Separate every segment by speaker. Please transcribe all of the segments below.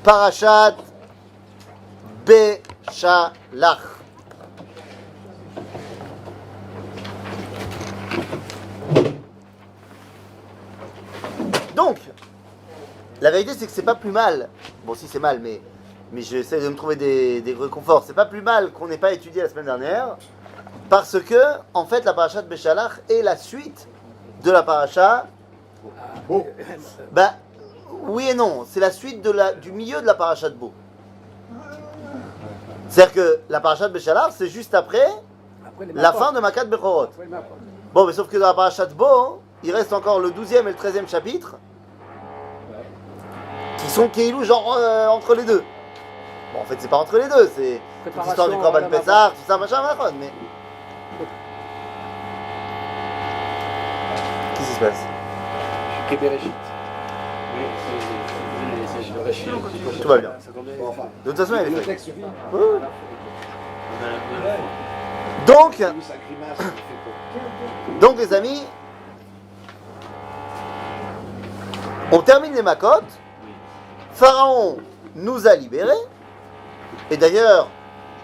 Speaker 1: Parashat Beshalach. Donc, la vérité c'est que c'est pas plus mal. Bon, si c'est mal, mais j'essaie de me trouver des réconforts. C'est pas plus mal qu'on n'ait pas étudié la semaine dernière, parce que, en fait, la parashat Beshalach est la suite de la parasha.
Speaker 2: Beau.
Speaker 1: Bah, oui et non. C'est la suite du milieu de la parasha de Beau. C'est-à-dire que la parasha de Beshalach, c'est juste après la fin de Makat Bechorot. Bon, mais sauf que dans la parasha de Beau, il reste encore le 12e et le 13e chapitre, qui sont Keilou, genre entre les deux. Bon, en fait, c'est pas entre les deux, c'est toute l'histoire du Korban Pessah, tout ça, machin, machin, mais... Qu'est-ce qui se passe?
Speaker 2: Je suis Bereshit.
Speaker 1: Tout va bien. De toute façon, il est fait. Donc, les amis, on termine les Makot. Pharaon nous a libérés. Et d'ailleurs,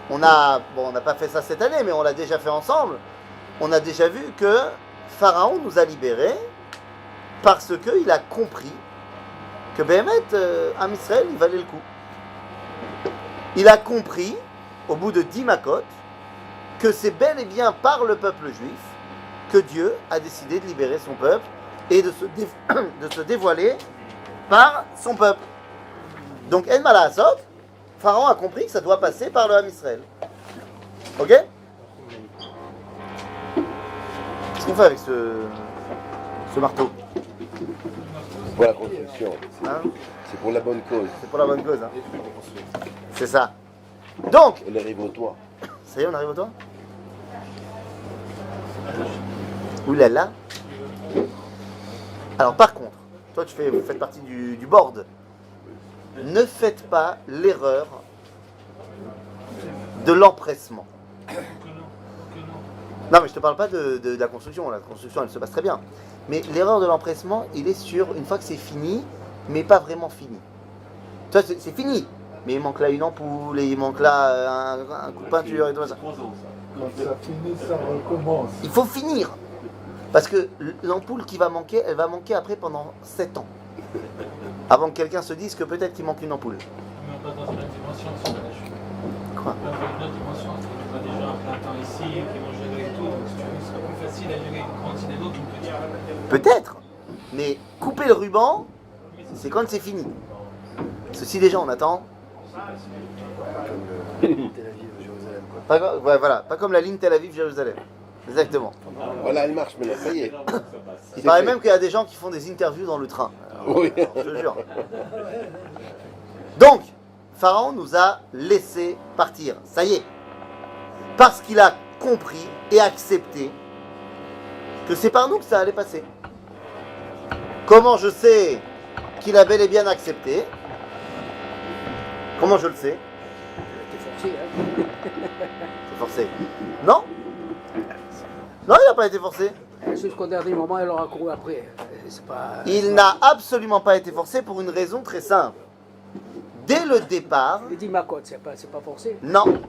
Speaker 1: on n'a pas fait ça cette année, mais on l'a déjà fait ensemble. On a déjà vu que Pharaon nous a libérés parce qu'il a compris que Béhémet, Am Israël, il valait le coup. Il a compris, au bout de 10 Makot, que c'est bel et bien par le peuple juif que Dieu a décidé de libérer son peuple et de se dévoiler par son peuple. Donc, En Malasot, Pharaon a compris que ça doit passer par le Ham Israël. Ok? Qu'est-ce qu'on fait avec ce marteau?
Speaker 2: Pour la construction.
Speaker 1: Hein?
Speaker 2: C'est pour la bonne cause.
Speaker 1: C'est pour la bonne cause. Hein? C'est ça. Donc,
Speaker 2: On arrive au toit.
Speaker 1: ça y est, on arrive au toit? Ouh là là. Alors, par contre, toi, vous faites partie du board. Ne faites pas l'erreur de l'empressement. Non, mais je te parle pas de la construction. La construction, elle se passe très bien. Mais l'erreur de l'empressement, il est sur une fois que c'est fini, mais pas vraiment fini. Toi, c'est fini, mais il manque là une ampoule, et il manque là un coup de peinture et tout ça.
Speaker 3: Quand ça finit, ça recommence.
Speaker 1: Il faut finir. Parce que l'ampoule qui va manquer, elle va manquer après pendant 7 ans. Avant que quelqu'un se dise que peut-être qu'il manque une ampoule.
Speaker 4: Mais on passe dans une autre dimension, c'est la chute.
Speaker 1: Quoi?
Speaker 4: On passe dans une autre dimension, on a déjà un plein temps ici, qui vont gérer et tout, donc si tu veux, ce sera plus facile à gérer une grande cinéma qu'une petite.
Speaker 1: Peut-être. Mais couper le ruban, c'est quand c'est fini. Ceci déjà, on attend. Pas comme la ligne Tel Aviv-Jérusalem. Exactement.
Speaker 2: Voilà, elle marche maintenant, ça y est.
Speaker 1: Il paraît même qu'il y a des gens qui font des interviews dans le train.
Speaker 2: Oui.
Speaker 1: Je te jure. Donc, Pharaon nous a laissé partir. Ça y est. Parce qu'il a compris et accepté que c'est par nous que ça allait passer. Comment je sais qu'il a bel et bien accepté? Comment je le sais?
Speaker 5: C'est forcé, hein.
Speaker 1: C'est forcé. Non? Non, il n'a pas été forcé.
Speaker 5: Jusqu'au dernier moment, elle aura couru après. C'est pas...
Speaker 1: Il n'a absolument pas été forcé pour une raison très simple. Dès le départ,
Speaker 5: Il dit ma cote, c'est pas forcé.
Speaker 1: non.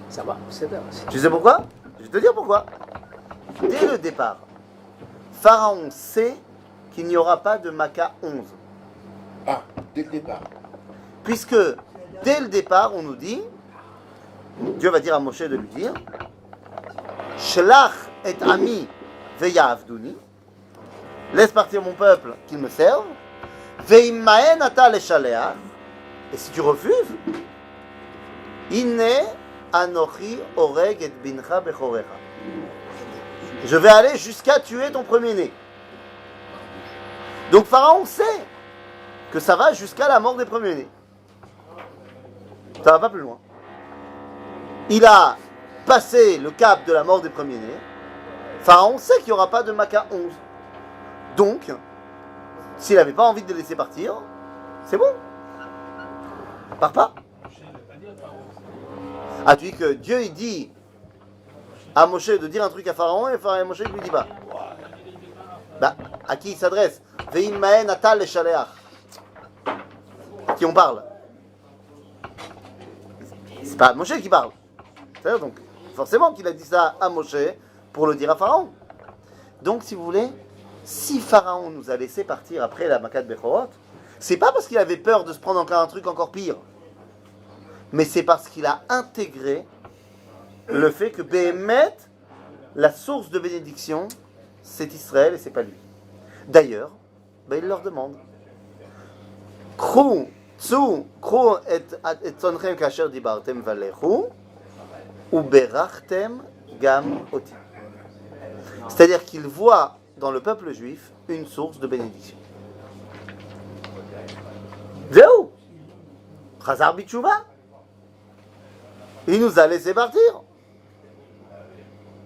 Speaker 5: Ça va, c'est bien.
Speaker 1: Tu sais pourquoi? Je vais te dire pourquoi. Dès le départ, Pharaon sait qu'il n'y aura pas de Maca 11.
Speaker 2: Ah, dès le départ.
Speaker 1: Puisque, dès le départ, on nous dit, Dieu va dire à Moshe de lui dire, Shlach et ami ve'ya'avduni, laisse partir mon peuple qu'il me serve, ve'immaen ata leshalea, et si tu refuses, inne anochi oreg et bincha bechorecha. Je vais aller jusqu'à tuer ton premier-né. Donc Pharaon sait que ça va jusqu'à la mort des premiers-nés. Ça va pas plus loin. Il a passé le cap de la mort des premiers-nés. Pharaon sait qu'il n'y aura pas de Maca 11. Donc, s'il n'avait pas envie de les laisser partir, c'est bon. Pars pas. Ah, tu dis que Dieu il dit à Moshe de dire un truc à Pharaon et Moshe ne lui dit pas. Bah, à qui il s'adresse? Ve'immaen atal leshalech. qui on parle. C'est pas Moshe qui parle. C'est-à-dire, donc, forcément qu'il a dit ça à Moshe pour le dire à Pharaon. Donc, si vous voulez, si Pharaon nous a laissé partir après la Makat Bechorot, c'est pas parce qu'il avait peur de se prendre encore un truc encore pire, mais c'est parce qu'il a intégré le fait que Béhémet, la source de bénédiction, c'est Israël et c'est pas lui. D'ailleurs, il leur demande Krou, tsu, krou et tzonechem kasher dibartem valechu, ou berachtem gam oti. C'est-à-dire qu'il voit dans le peuple juif une source de bénédiction. Zéou, Chazar Bitchouva. Il nous a laissé partir.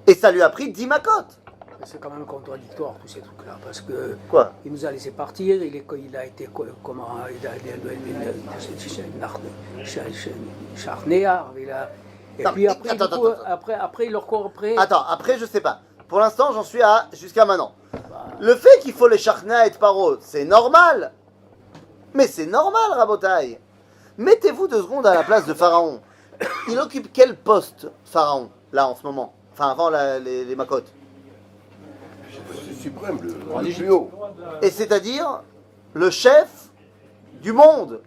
Speaker 1: Et ça lui a pris 10 macotes.
Speaker 5: C'est quand même contradictoire tous ces trucs-là, parce que
Speaker 1: Quoi?
Speaker 5: il nous a laissé partir, il a été comment, charnéard, et
Speaker 1: Non,
Speaker 5: puis après,
Speaker 1: attends.
Speaker 5: après il leur court après.
Speaker 1: Attends, après je sais pas. Pour l'instant j'en suis à jusqu'à maintenant. Le fait qu'il faut les charnéa et paro, c'est normal. Mais c'est normal, Rabotai. Mettez-vous 2 secondes à la place de Pharaon. Il occupe quel poste, Pharaon, là en ce moment? Enfin avant les macotes.
Speaker 2: C'est suprême, le plus haut.
Speaker 1: Et c'est-à-dire le chef du monde.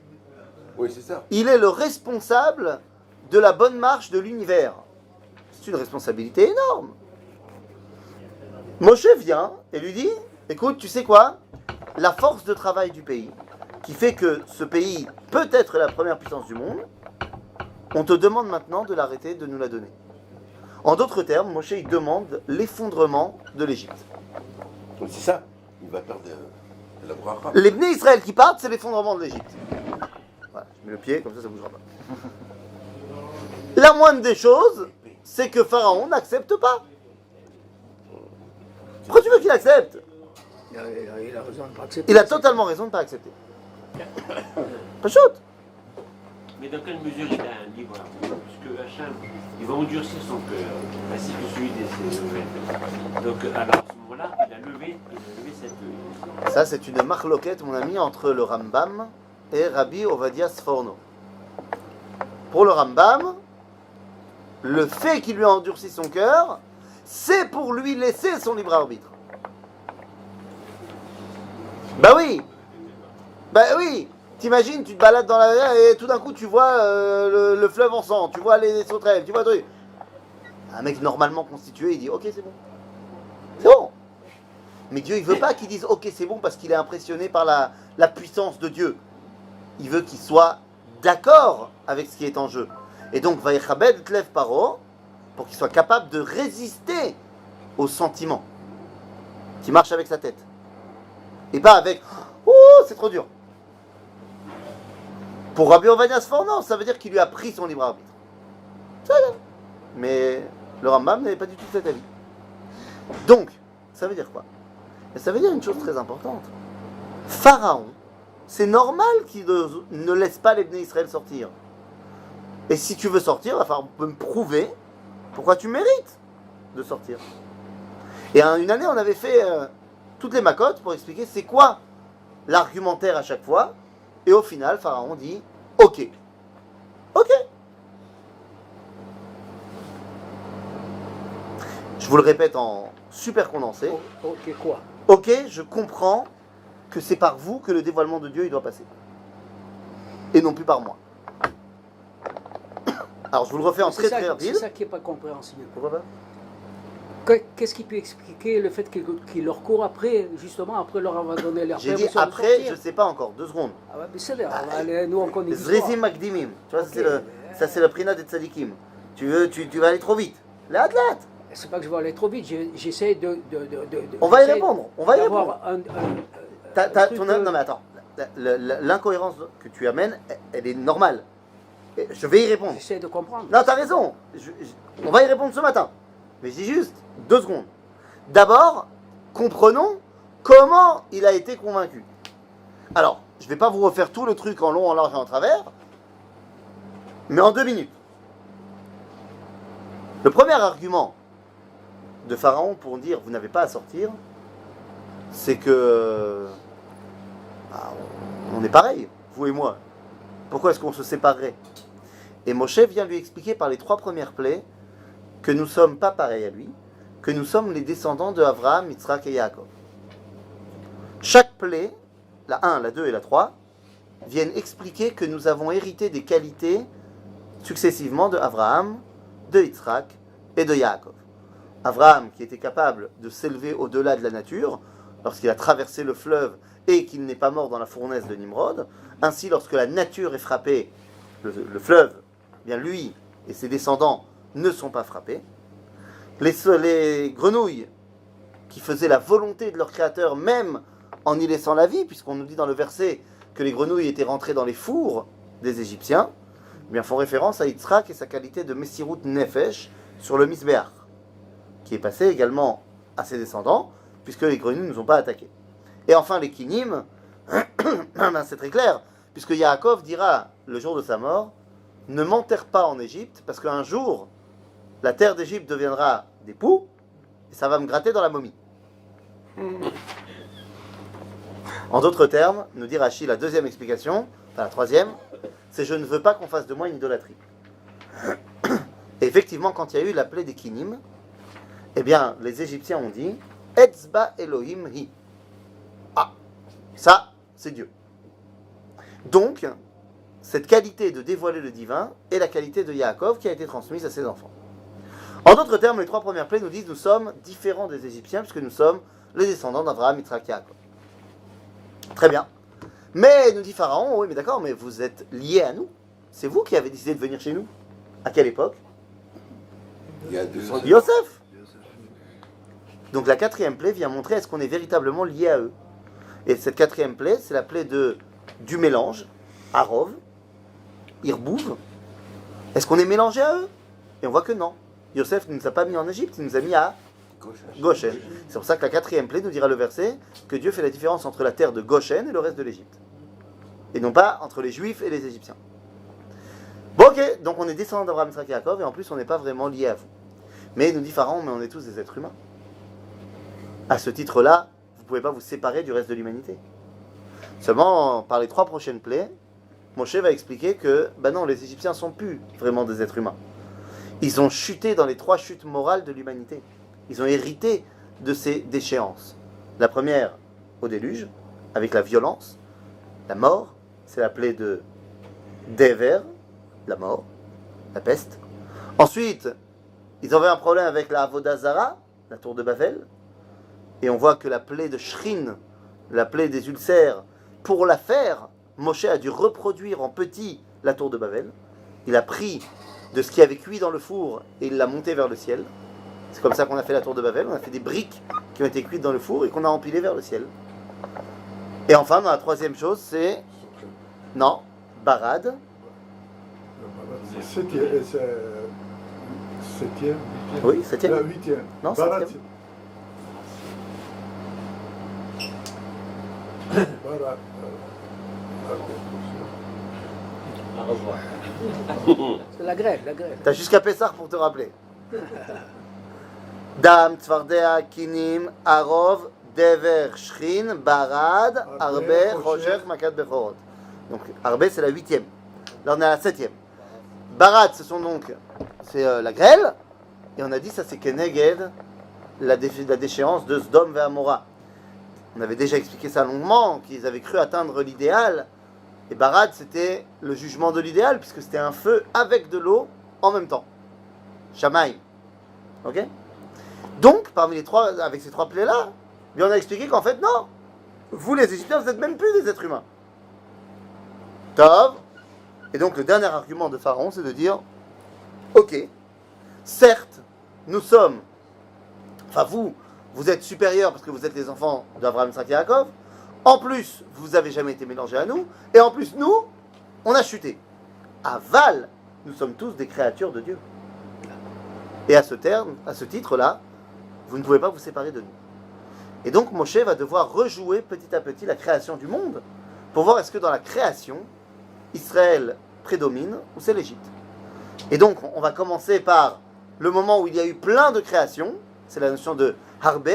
Speaker 2: Oui, c'est ça.
Speaker 1: Il est le responsable de la bonne marche de l'univers. C'est une responsabilité énorme. Moshe vient et lui dit, écoute, tu sais quoi? La force de travail du pays, qui fait que ce pays peut être la première puissance du monde, on te demande maintenant de l'arrêter, de nous la donner. En d'autres termes, Moshe il demande l'effondrement de l'Égypte.
Speaker 2: Donc c'est ça. Il va perdre la bracha.
Speaker 1: Les Bnei Israël qui partent, c'est l'effondrement de l'Égypte. Voilà, je mets le pied, comme ça bougera pas. La moindre des choses, c'est que Pharaon n'accepte pas. Pourquoi tu veux qu'il accepte?
Speaker 5: Il a raison de ne pas accepter.
Speaker 1: Il a totalement raison de ne pas accepter. Pas chaud.
Speaker 6: Mais dans quelle mesure il a un libre arbitre? Puisque Hacham, il va endurcir son cœur, ainsi que celui des Égyptiens. Donc, alors, à ce moment-là, il a levé cette...
Speaker 1: Ça, c'est une marloquette, mon ami, entre le Rambam et Rabbi Ovadia Sforno. Pour le Rambam, le fait qu'il lui a endurci son cœur, c'est pour lui laisser son libre arbitre. Bah oui. T'imagines, tu te balades dans la mer et tout d'un coup tu vois le fleuve en sang, tu vois les sauterelles, tu vois truc. Un mec normalement constitué, il dit ok c'est bon. C'est bon. Mais Dieu il veut pas qu'il dise ok c'est bon parce qu'il est impressionné par la puissance de Dieu. Il veut qu'il soit d'accord avec ce qui est en jeu. Et donc Vayechabed Tlev Paro, pour qu'il soit capable de résister aux sentiments qui marchent avec sa tête. Et pas avec oh c'est trop dur. Pour Rabbi Ovadia Sforno, ça veut dire qu'il lui a pris son libre arbitre. Ça va. Mais le Rambam n'avait pas du tout cet avis. Donc, ça veut dire quoi? Et ça veut dire une chose très importante. Pharaon, c'est normal qu'il ne laisse pas les Bnei Israël sortir. Et si tu veux sortir, il va falloir me prouver pourquoi tu mérites de sortir. Et une année, on avait fait toutes les macotes pour expliquer c'est quoi l'argumentaire à chaque fois. Et au final, Pharaon dit ok. Ok. Je vous le répète en super condensé.
Speaker 5: Ok, quoi?
Speaker 1: Ok, je comprends que c'est par vous que le dévoilement de Dieu il doit passer. Et non plus par moi. Alors je vous le refais en très très rapide.
Speaker 5: C'est ça qui n'est pas compréhensible.
Speaker 1: Pourquoi pas?
Speaker 5: Qu'est-ce qui peut expliquer le fait qu'il leur court après, justement, après leur avoir donné leur
Speaker 1: J'ai dit
Speaker 5: permission de
Speaker 1: après,
Speaker 5: sortir?
Speaker 1: je ne sais pas encore, 2 secondes.
Speaker 5: Ah ouais, mais c'est là, nous on connaît l'histoire.
Speaker 1: Zrizim Makdimim. Tu vois,
Speaker 5: Ok.
Speaker 1: ça c'est le prina des tzadikim. Tu vas aller trop vite. Les athlètes.
Speaker 5: C'est pas que je vais aller trop vite, j'essaie de...
Speaker 1: On va y
Speaker 5: j'essaie
Speaker 1: répondre. On va y
Speaker 5: d'avoir
Speaker 1: répondre.
Speaker 5: un truc
Speaker 1: Non mais attends. L'incohérence que tu amènes, elle est normale. Et je vais y répondre.
Speaker 5: J'essaie de comprendre.
Speaker 1: Non, t'as raison. On va y répondre ce matin. Mais je dis juste 2 secondes. D'abord, comprenons comment il a été convaincu. Alors, je ne vais pas vous refaire tout le truc en long, en large et en travers, mais en 2 minutes. Le premier argument de Pharaon pour dire vous n'avez pas à sortir, c'est que on est pareil, vous et moi. Pourquoi est-ce qu'on se séparerait? Et Moshe vient lui expliquer par les 3 premières plaies que nous ne sommes pas pareils à lui, que nous sommes les descendants de Abraham, Yitzhak et Yaakov. Chaque plaie, la 1, la 2 et la 3, viennent expliquer que nous avons hérité des qualités successivement de Abraham, de Yitzhak et de Yaakov. Abraham qui était capable de s'élever au-delà de la nature lorsqu'il a traversé le fleuve et qu'il n'est pas mort dans la fournaise de Nimrod. Ainsi, lorsque la nature est frappée, le fleuve, eh bien lui et ses descendants ne sont pas frappés. Les grenouilles qui faisaient la volonté de leur créateur même en y laissant la vie, puisqu'on nous dit dans le verset que les grenouilles étaient rentrées dans les fours des Égyptiens, eh bien font référence à Yitzhak et sa qualité de Messirut Nefesh sur le Misbéach, qui est passé également à ses descendants, puisque les grenouilles ne nous ont pas attaqués. Et enfin les Kinim, c'est très clair, puisque Yaakov dira le jour de sa mort, ne m'enterre pas en Égypte, parce qu'un jour, la terre d'Égypte deviendra des poux, et ça va me gratter dans la momie. En d'autres termes, nous dit Rashi, la deuxième explication, enfin la troisième, c'est je ne veux pas qu'on fasse de moi une idolâtrie. Et effectivement, quand il y a eu la plaie des Kinim, eh bien, les Égyptiens ont dit Etzba Elohim hi. Ah, ça, c'est Dieu. Donc, cette qualité de dévoiler le divin est la qualité de Yaakov qui a été transmise à ses enfants. En d'autres termes, les 3 premières plaies nous disent nous sommes différents des Égyptiens puisque nous sommes les descendants d'Abraham, Yitzhak, Yaakov. Très bien. Mais, nous dit Pharaon, oui, mais d'accord, mais vous êtes liés à nous. C'est vous qui avez décidé de venir chez nous. À quelle époque?
Speaker 2: Il y a 200 ans.
Speaker 1: Yosef. Donc la 4e plaie vient montrer est-ce qu'on est véritablement lié à eux. Et cette 4e plaie, c'est la plaie du mélange, Arov, Irbouv. Est-ce qu'on est mélangé à eux? Et on voit que non. Yosef ne nous a pas mis en Égypte, il nous a mis à Goshen. C'est pour ça que la 4e plaie nous dira le verset que Dieu fait la différence entre la terre de Goshen et le reste de l'Égypte. Et non pas entre les Juifs et les Égyptiens. Bon ok, donc on est descendants d'Abraham, Yitzhak et Yaakov et en plus on n'est pas vraiment liés à vous. Mais nous dit Pharaon, mais on est tous des êtres humains. À ce titre-là, vous ne pouvez pas vous séparer du reste de l'humanité. Seulement, par les 3 prochaines plaies, Moshe va expliquer que, non, les Égyptiens ne sont plus vraiment des êtres humains. Ils ont chuté dans les 3 chutes morales de l'humanité. Ils ont hérité de ces déchéances. La première, au déluge, avec la violence, la mort, c'est la plaie de Dever, la mort, la peste. Ensuite, ils avaient un problème avec la Avodah Zara, la tour de Babel. Et on voit que la plaie de Shrin, la plaie des ulcères, pour la faire, Moshe a dû reproduire en petit la tour de Babel. Il a pris de ce qui avait cuit dans le four et il l'a monté vers le ciel. C'est comme ça qu'on a fait la tour de Babel. On a fait des briques qui ont été cuites dans le four et qu'on a empilées vers le ciel. Et enfin, dans la 3e chose, c'est... Non, Barad.
Speaker 3: Septième.
Speaker 1: Oui, 7e.
Speaker 3: La 8e.
Speaker 1: Non,
Speaker 3: Barat,
Speaker 1: 7e.
Speaker 3: Barat.
Speaker 4: Au revoir.
Speaker 5: C'est la grève, la grève.
Speaker 1: T'as jusqu'à Pessah pour te rappeler. Dam, Tzvardea, Kinim, Arov, Dever, Shrin, Barad, Arbe, Rocher, Makat, Bechorot. Donc Arbe, c'est la 8e. Là, on est à la 7e. Barad, c'est la grêle. Et on a dit, ça c'est Keneged, la déchéance de Sdom et Amora. On avait déjà expliqué ça longuement, qu'ils avaient cru atteindre l'idéal. Et Barad, c'était le jugement de l'idéal, puisque c'était un feu avec de l'eau en même temps. Shamaï. Ok? Donc, parmi les 3, avec ces 3 plaies-là, on a expliqué qu'en fait, non. Vous, les Égyptiens, vous n'êtes même plus des êtres humains. Tov. Et donc, le dernier argument de Pharaon, c'est de dire, ok, certes, nous sommes, enfin vous êtes supérieurs parce que vous êtes les enfants d'Abraham, Yitzhak et Yaakov. En plus, vous n'avez jamais été mélangés à nous. Et en plus, nous, on a chuté. À Val, nous sommes tous des créatures de Dieu. Et à ce titre-là, vous ne pouvez pas vous séparer de nous. Et donc, Moshe va devoir rejouer petit à petit la création du monde pour voir est-ce que dans la création, Israël prédomine ou c'est l'Égypte. Et donc, on va commencer par le moment où il y a eu plein de créations. C'est la notion de Harbe.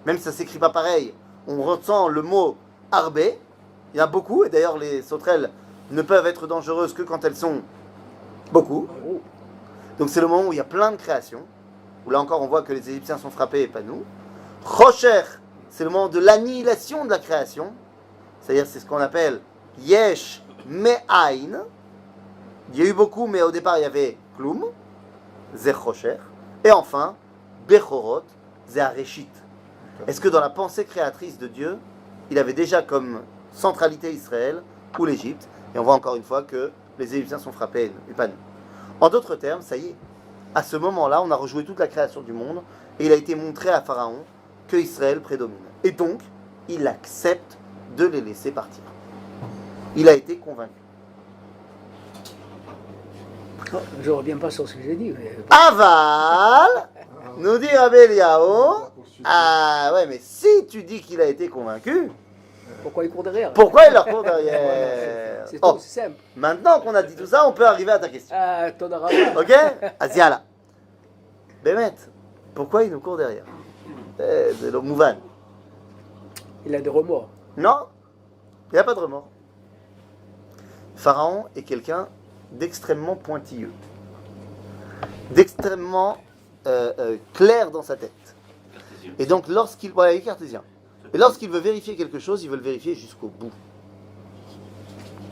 Speaker 1: Même si ça ne s'écrit pas pareil, on ressent le mot Harbe. Il y en a beaucoup, et d'ailleurs les sauterelles ne peuvent être dangereuses que quand elles sont beaucoup.
Speaker 5: Oh.
Speaker 1: Donc c'est le moment où il y a plein de créations, où là encore on voit que les Égyptiens sont frappés et pas nous. Rocher, c'est le moment de l'annihilation de la création, c'est-à-dire c'est ce qu'on appelle Yesh Me'ain. Il y a eu beaucoup, mais au départ il y avait Kloum, Zeh Rocher. Et enfin, Bechorot, Zeh Areshit. Est-ce que dans la pensée créatrice de Dieu, il avait déjà comme centralité Israël ou l'Égypte? Et on voit encore une fois que les Égyptiens sont frappés et pas nous. En d'autres termes, ça y est, à ce moment-là, on a rejoué toute la création du monde et il a été montré à Pharaon que Israël prédomine. Et donc, il accepte de les laisser partir. Il a été convaincu.
Speaker 5: Oh, je ne reviens pas sur ce que j'ai dit. Mais...
Speaker 1: Aval, nous dit Rabbi Eliyahu, ah ouais, mais si tu dis qu'il a été convaincu,
Speaker 5: pourquoi il court derrière?
Speaker 1: pourquoi il leur court derrière?
Speaker 5: C'est
Speaker 1: Oh,
Speaker 5: tout, c'est simple.
Speaker 1: maintenant qu'on a dit tout ça, on peut arriver à ta question.
Speaker 5: Ah, ton arabe.
Speaker 1: Ok? Asiala. Bémet, pourquoi il nous court derrière? C'est le Mouvan.
Speaker 5: Il a des remords.
Speaker 1: Non, il n'y a pas de remords. Pharaon est quelqu'un d'extrêmement pointilleux, d'extrêmement clair dans sa tête. Et donc, lorsqu'il. Voilà, il est cartésien. Et lorsqu'il veut vérifier quelque chose, il veut le vérifier jusqu'au bout.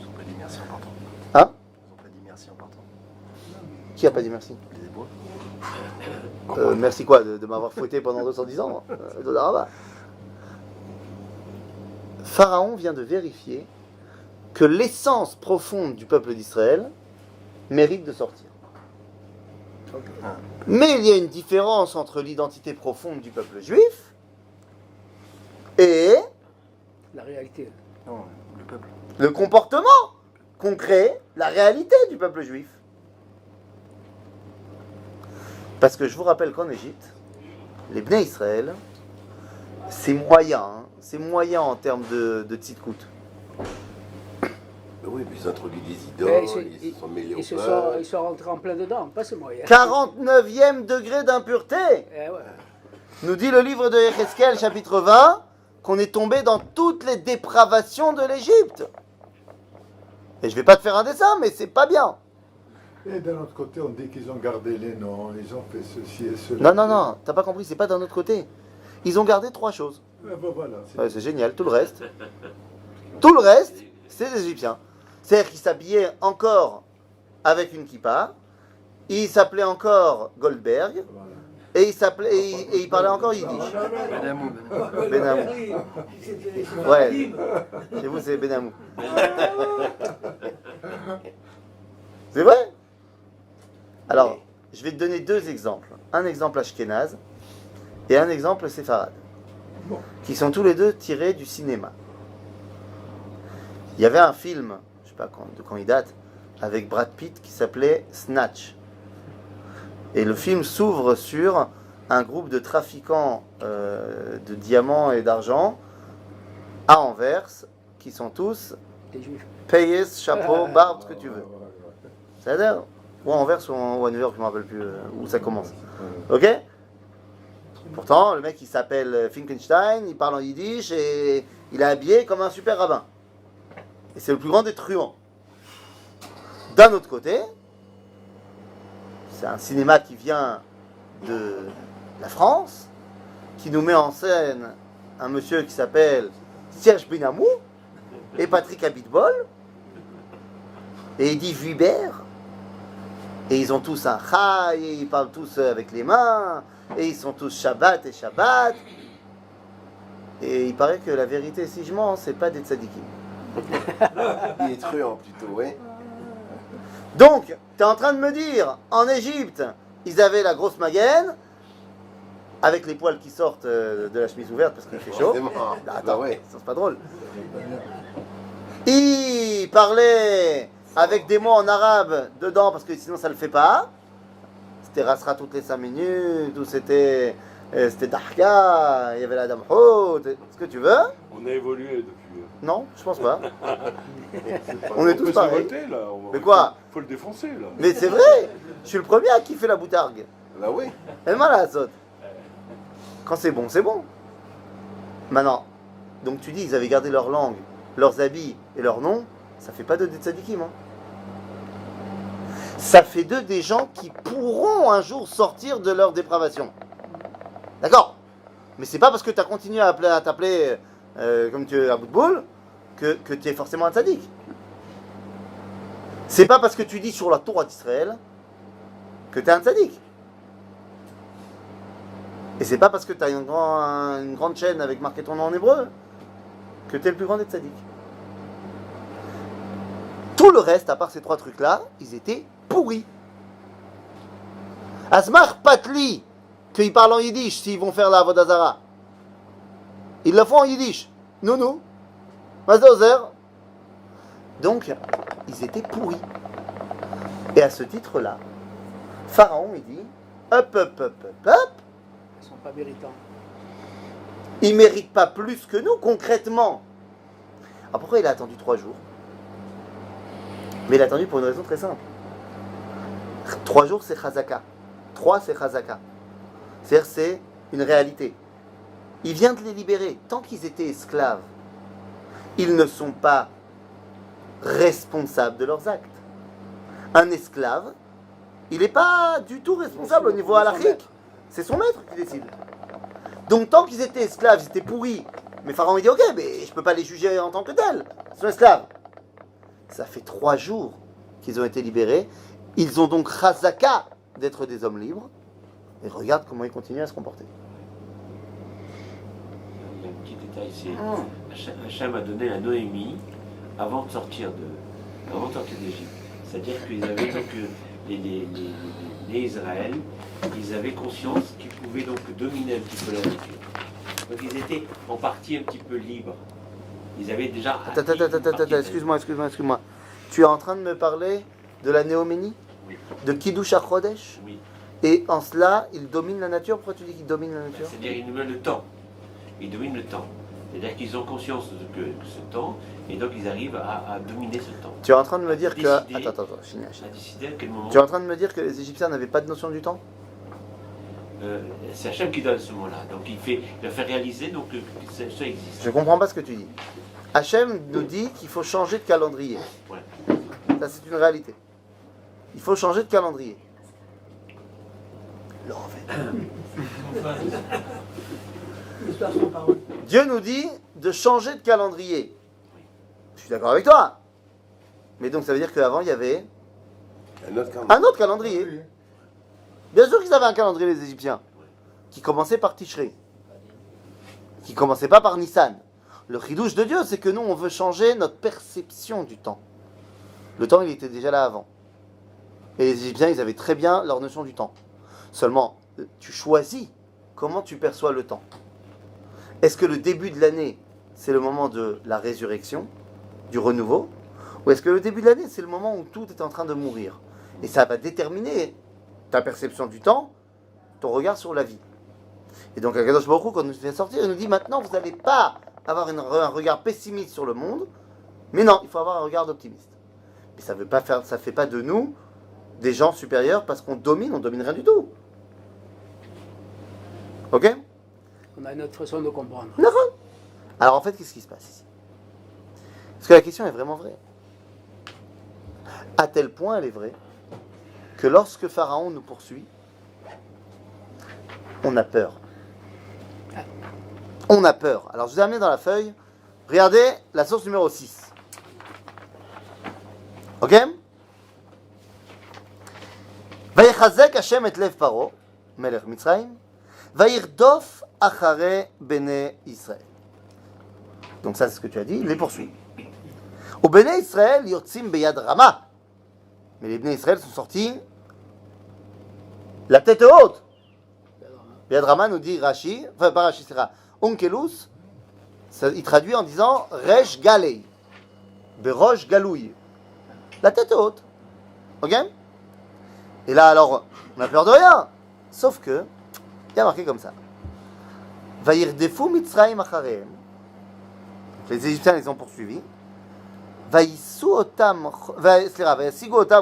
Speaker 2: Ils n'ont pas dit merci en partant.
Speaker 1: Hein?
Speaker 2: Ils n'ont pas dit merci en partant.
Speaker 1: Qui a pas dit merci?
Speaker 2: Les Hébreux.
Speaker 1: Merci quoi? De m'avoir fouetté pendant 210 ans? Todarabah. Pharaon vient de vérifier que l'essence profonde du peuple d'Israël mérite de sortir. Mais il y a une différence entre l'identité profonde du peuple juif et
Speaker 5: La réalité.
Speaker 2: Non, le peuple.
Speaker 1: le comportement concret, la réalité du peuple juif. Parce que je vous rappelle qu'en Égypte, les Bnei Israël, c'est moyen en termes de tzidkout.
Speaker 2: Oui, puis ils ont introduit des
Speaker 5: Eh,
Speaker 2: idoles,
Speaker 5: ils
Speaker 2: ils se sont mêlés au
Speaker 5: Ils
Speaker 2: peuple.
Speaker 5: sont rentrés en plein dedans, pas ce moyen.
Speaker 1: 49e degré d'impureté.
Speaker 5: Eh ouais.
Speaker 1: Nous dit le livre de Yecheskel, chapitre 20, qu'on est tombé dans toutes les dépravations de l'Égypte. Et je vais pas te faire un dessin, mais c'est pas bien.
Speaker 3: Et d'un autre côté, on dit qu'ils ont gardé les noms, ils ont fait ceci et cela.
Speaker 1: Non, t'as pas compris, c'est pas d'un autre côté. Ils ont gardé 3 choses.
Speaker 3: Ah, ben voilà,
Speaker 1: Ouais, c'est génial, tout le reste, c'est des Égyptiens. C'est-à-dire qu'ils s'habillaient encore avec une kippa, ils s'appelaient encore Goldberg,
Speaker 3: voilà.
Speaker 1: et ils parlaient encore yiddish.
Speaker 2: Benamou.
Speaker 1: Benamou. Ouais, chez vous c'est Benamou. C'est vrai? Alors, je vais te donner 2 exemples. Un exemple ashkénaze et un exemple séfarade, qui sont tous les 2 tirés du cinéma. Il y avait un film, je sais pas de quand il date, avec Brad Pitt qui s'appelait Snatch. Et le film s'ouvre sur un groupe de trafiquants de diamants et d'argent à Anvers, qui sont tous
Speaker 5: Les juifs.
Speaker 1: payés, chapeau, barbe, ce que tu veux. C'est-à-dire, ou à Anvers ou à New York, je ne me rappelle plus où ça commence. Ok? Pourtant, le mec il s'appelle Finkelstein, il parle en yiddish et il est habillé comme un super rabbin. Et c'est le plus grand des truands. D'un autre côté, c'est un cinéma qui vient de la France, qui nous met en scène un monsieur qui s'appelle Serge Benamou et Patrick Abitbol et Eddie Vuibert. Et ils ont tous un chai, et ils parlent tous avec les mains, et ils sont tous Shabbat et Shabbat. Et il paraît que la vérité, si je mens, c'est pas des tzadikim.
Speaker 2: Il est truand plutôt, oui.
Speaker 1: Donc, tu es en train de me dire, en Égypte, ils avaient la grosse magaine, avec les poils qui sortent de la chemise ouverte parce qu'il fait chaud.
Speaker 2: Forcément.
Speaker 1: Là,
Speaker 2: Bah
Speaker 1: attends,
Speaker 2: ouais.
Speaker 1: ça c'est pas drôle. Ils parlaient avec des mots en arabe dedans parce que sinon ça le fait pas. C'était Rasra toutes les 5 minutes, ou c'était Dahka, il y avait la Dame Haute, ce que tu veux.
Speaker 7: On a évolué depuis.
Speaker 1: Non, je pense pas.
Speaker 2: C'est pas
Speaker 1: On est
Speaker 7: On peut
Speaker 1: tous
Speaker 7: se
Speaker 1: pareils.
Speaker 7: révolter là.
Speaker 1: Mais quoi?
Speaker 7: Faut le défoncer là.
Speaker 1: Mais c'est vrai, je suis le premier à kiffer la boutargue.
Speaker 2: Bah oui.
Speaker 1: Elle m'a la saute. Quand c'est bon, c'est bon. Maintenant, donc tu dis, ils avaient gardé leur langue, leurs habits et leur nom, ça fait pas d'eux des tzadikim. Hein. Ça fait d'eux des gens qui pourront un jour sortir de leur dépravation. D'accord? Mais c'est pas parce que tu as continué à t'appeler comme tu es à bout de boule que tu es forcément un tzadik. C'est pas parce que tu dis sur la Torah d'Israël que tu es un tzadik. Et c'est pas parce que tu as une grande chaîne avec marqué ton nom en hébreu que tu es le plus grand des tzadiks. Tout le reste, à part ces trois trucs-là, ils étaient pourris. Asmar Patli, qu'ils parlent en yiddish s'ils vont faire la Avodazara. Ils le font en yiddish. Nounou. Mazozer. Donc, ils étaient pourris. Et à ce titre-là, Pharaon, il dit, hop.
Speaker 5: Ils ne sont pas méritants.
Speaker 1: Ils ne méritent pas plus que nous, concrètement. Alors pourquoi il a attendu 3 jours? Mais il a attendu pour une raison très simple. 3 jours, c'est Chazaka. 3, c'est Chazaka. C'est-à-dire, c'est une réalité. Il vient de les libérer. Tant qu'ils étaient esclaves, ils ne sont pas responsables de leurs actes. Un esclave, il n'est pas du tout responsable au niveau halachique. C'est son maître qui décide. Donc tant qu'ils étaient esclaves, ils étaient pourris. Mais Pharaon il dit ok, mais je ne peux pas les juger en tant que tels. Ils sont esclaves. Ça fait 3 jours qu'ils ont été libérés. Ils ont donc Chazaka d'être des hommes libres. Et regarde comment ils continuent à se comporter.
Speaker 6: Il y a un petit détail, c'est Hachem a donné à Noémie avant de sortir d'Égypte. C'est-à-dire qu'ils avaient donc les Israël, ils avaient conscience qu'ils pouvaient donc dominer un petit peu la nature. Donc ils étaient en partie un petit peu libres. Ils avaient déjà...
Speaker 1: Attends, excuse-moi. Tu es en train de me parler de la néoménie,
Speaker 6: Oui.
Speaker 1: de Kiddush HaChodesh,
Speaker 6: Oui.
Speaker 1: et en cela, il domine la nature. Pourquoi tu dis qu'il domine la nature?
Speaker 6: C'est-à-dire qu'ils dominent le temps. Ils dominent le temps. C'est-à-dire qu'ils ont conscience de ce temps, et donc ils arrivent à dominer ce temps.
Speaker 1: Tu es en train de me dire que...
Speaker 6: Décider.
Speaker 1: Attends, Chine.
Speaker 6: À décider à quel moment...
Speaker 1: Tu es en train de me dire que les Égyptiens n'avaient pas de notion du temps?
Speaker 6: C'est Hachem qui donne ce mot-là. Donc il a fait réaliser donc, que ça existe.
Speaker 1: Je comprends pas ce que tu dis. Hachem nous dit qu'il faut changer de calendrier.
Speaker 6: Ouais.
Speaker 1: Ça, c'est une réalité. Il faut changer de calendrier. Dieu nous dit de changer de calendrier. Je suis d'accord avec toi. Mais donc ça veut dire qu'avant, il y avait un autre calendrier. Bien sûr qu'ils avaient un calendrier, les Égyptiens, qui commençait par Tishré, qui commençait pas par Nissan. Le chidouche de Dieu, c'est que nous, on veut changer notre perception du temps. Le temps, il était déjà là avant. Et les Égyptiens, ils avaient très bien leur notion du temps. Seulement, tu choisis comment tu perçois le temps. Est-ce que le début de l'année, c'est le moment de la résurrection, du renouveau? Ou est-ce que le début de l'année, c'est le moment où tout est en train de mourir? Et ça va déterminer ta perception du temps, ton regard sur la vie. Et donc, Akadosh Baruch Hu, quand il nous fait sortir, il nous dit maintenant, vous n'allez pas avoir un regard pessimiste sur le monde, mais non, il faut avoir un regard optimiste. Mais ça ne fait pas de nous des gens supérieurs parce qu'on domine rien du tout. Ok?
Speaker 5: On a une autre façon de comprendre.
Speaker 1: Alors en fait, qu'est-ce qui se passe ici? Parce que la question est vraiment vraie. À tel point elle est vraie que lorsque Pharaon nous poursuit, on a peur. On a peur. Alors je vous ai amené dans la feuille. Regardez la source numéro 6. Ok? Vayechazek Hashem et lev Paro, melech Mitzrayim, vayirdof achare bene Israël. Donc ça c'est ce que tu as dit, il les poursuit. Au bene Israël yotzim beyad Rama. Mais les bene Israël sont sortis la tête haute. Beyad Rama nous dit Rashi, enfin pas Rashi, c'est Onkelus, il traduit en disant Resh Galei, Berosh Galouy. La tête haute. Ok? Et là alors, on a peur de rien. Sauf que, il y a marqué comme ça. Vayirdefu Mitzrayim acharehem. Les Égyptiens les ont poursuivis. Vayisigu otam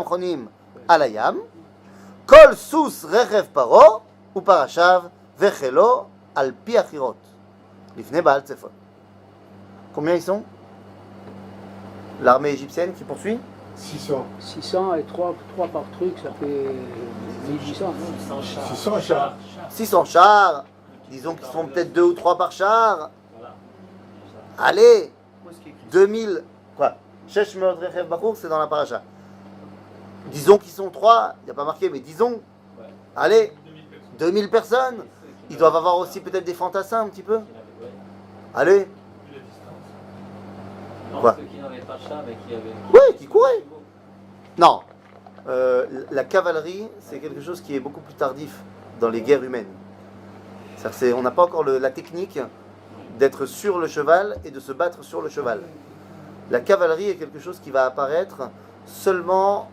Speaker 1: chonim alayam. Kol sus rechev paro uparashav vechelo al pi achirot. Lifnei Baal Tzefon. Combien ils sont? L'armée égyptienne qui poursuit
Speaker 3: 600.
Speaker 5: 600 et 3 par truc, ça fait 1800.
Speaker 3: 600 chars.
Speaker 1: 600 chars. Disons qu'ils sont peut-être 2 ou 3 par char. Allez, 2000. Quoi Shesh Meod Rechev Bachour, c'est dans la paracha. Disons qu'ils sont 3, il n'y a pas marqué, mais disons. Allez, 2000 personnes. Ils doivent avoir aussi peut-être des fantassins un petit peu. Allez. Quoi
Speaker 8: Ceux qui n'avaient pas de chat, mais qui avaient.
Speaker 1: Oui, qui couraient. Non. La cavalerie, c'est quelque chose qui est beaucoup plus tardif dans les guerres humaines. On n'a pas encore la technique d'être sur le cheval et de se battre sur le cheval. La cavalerie est quelque chose qui va apparaître seulement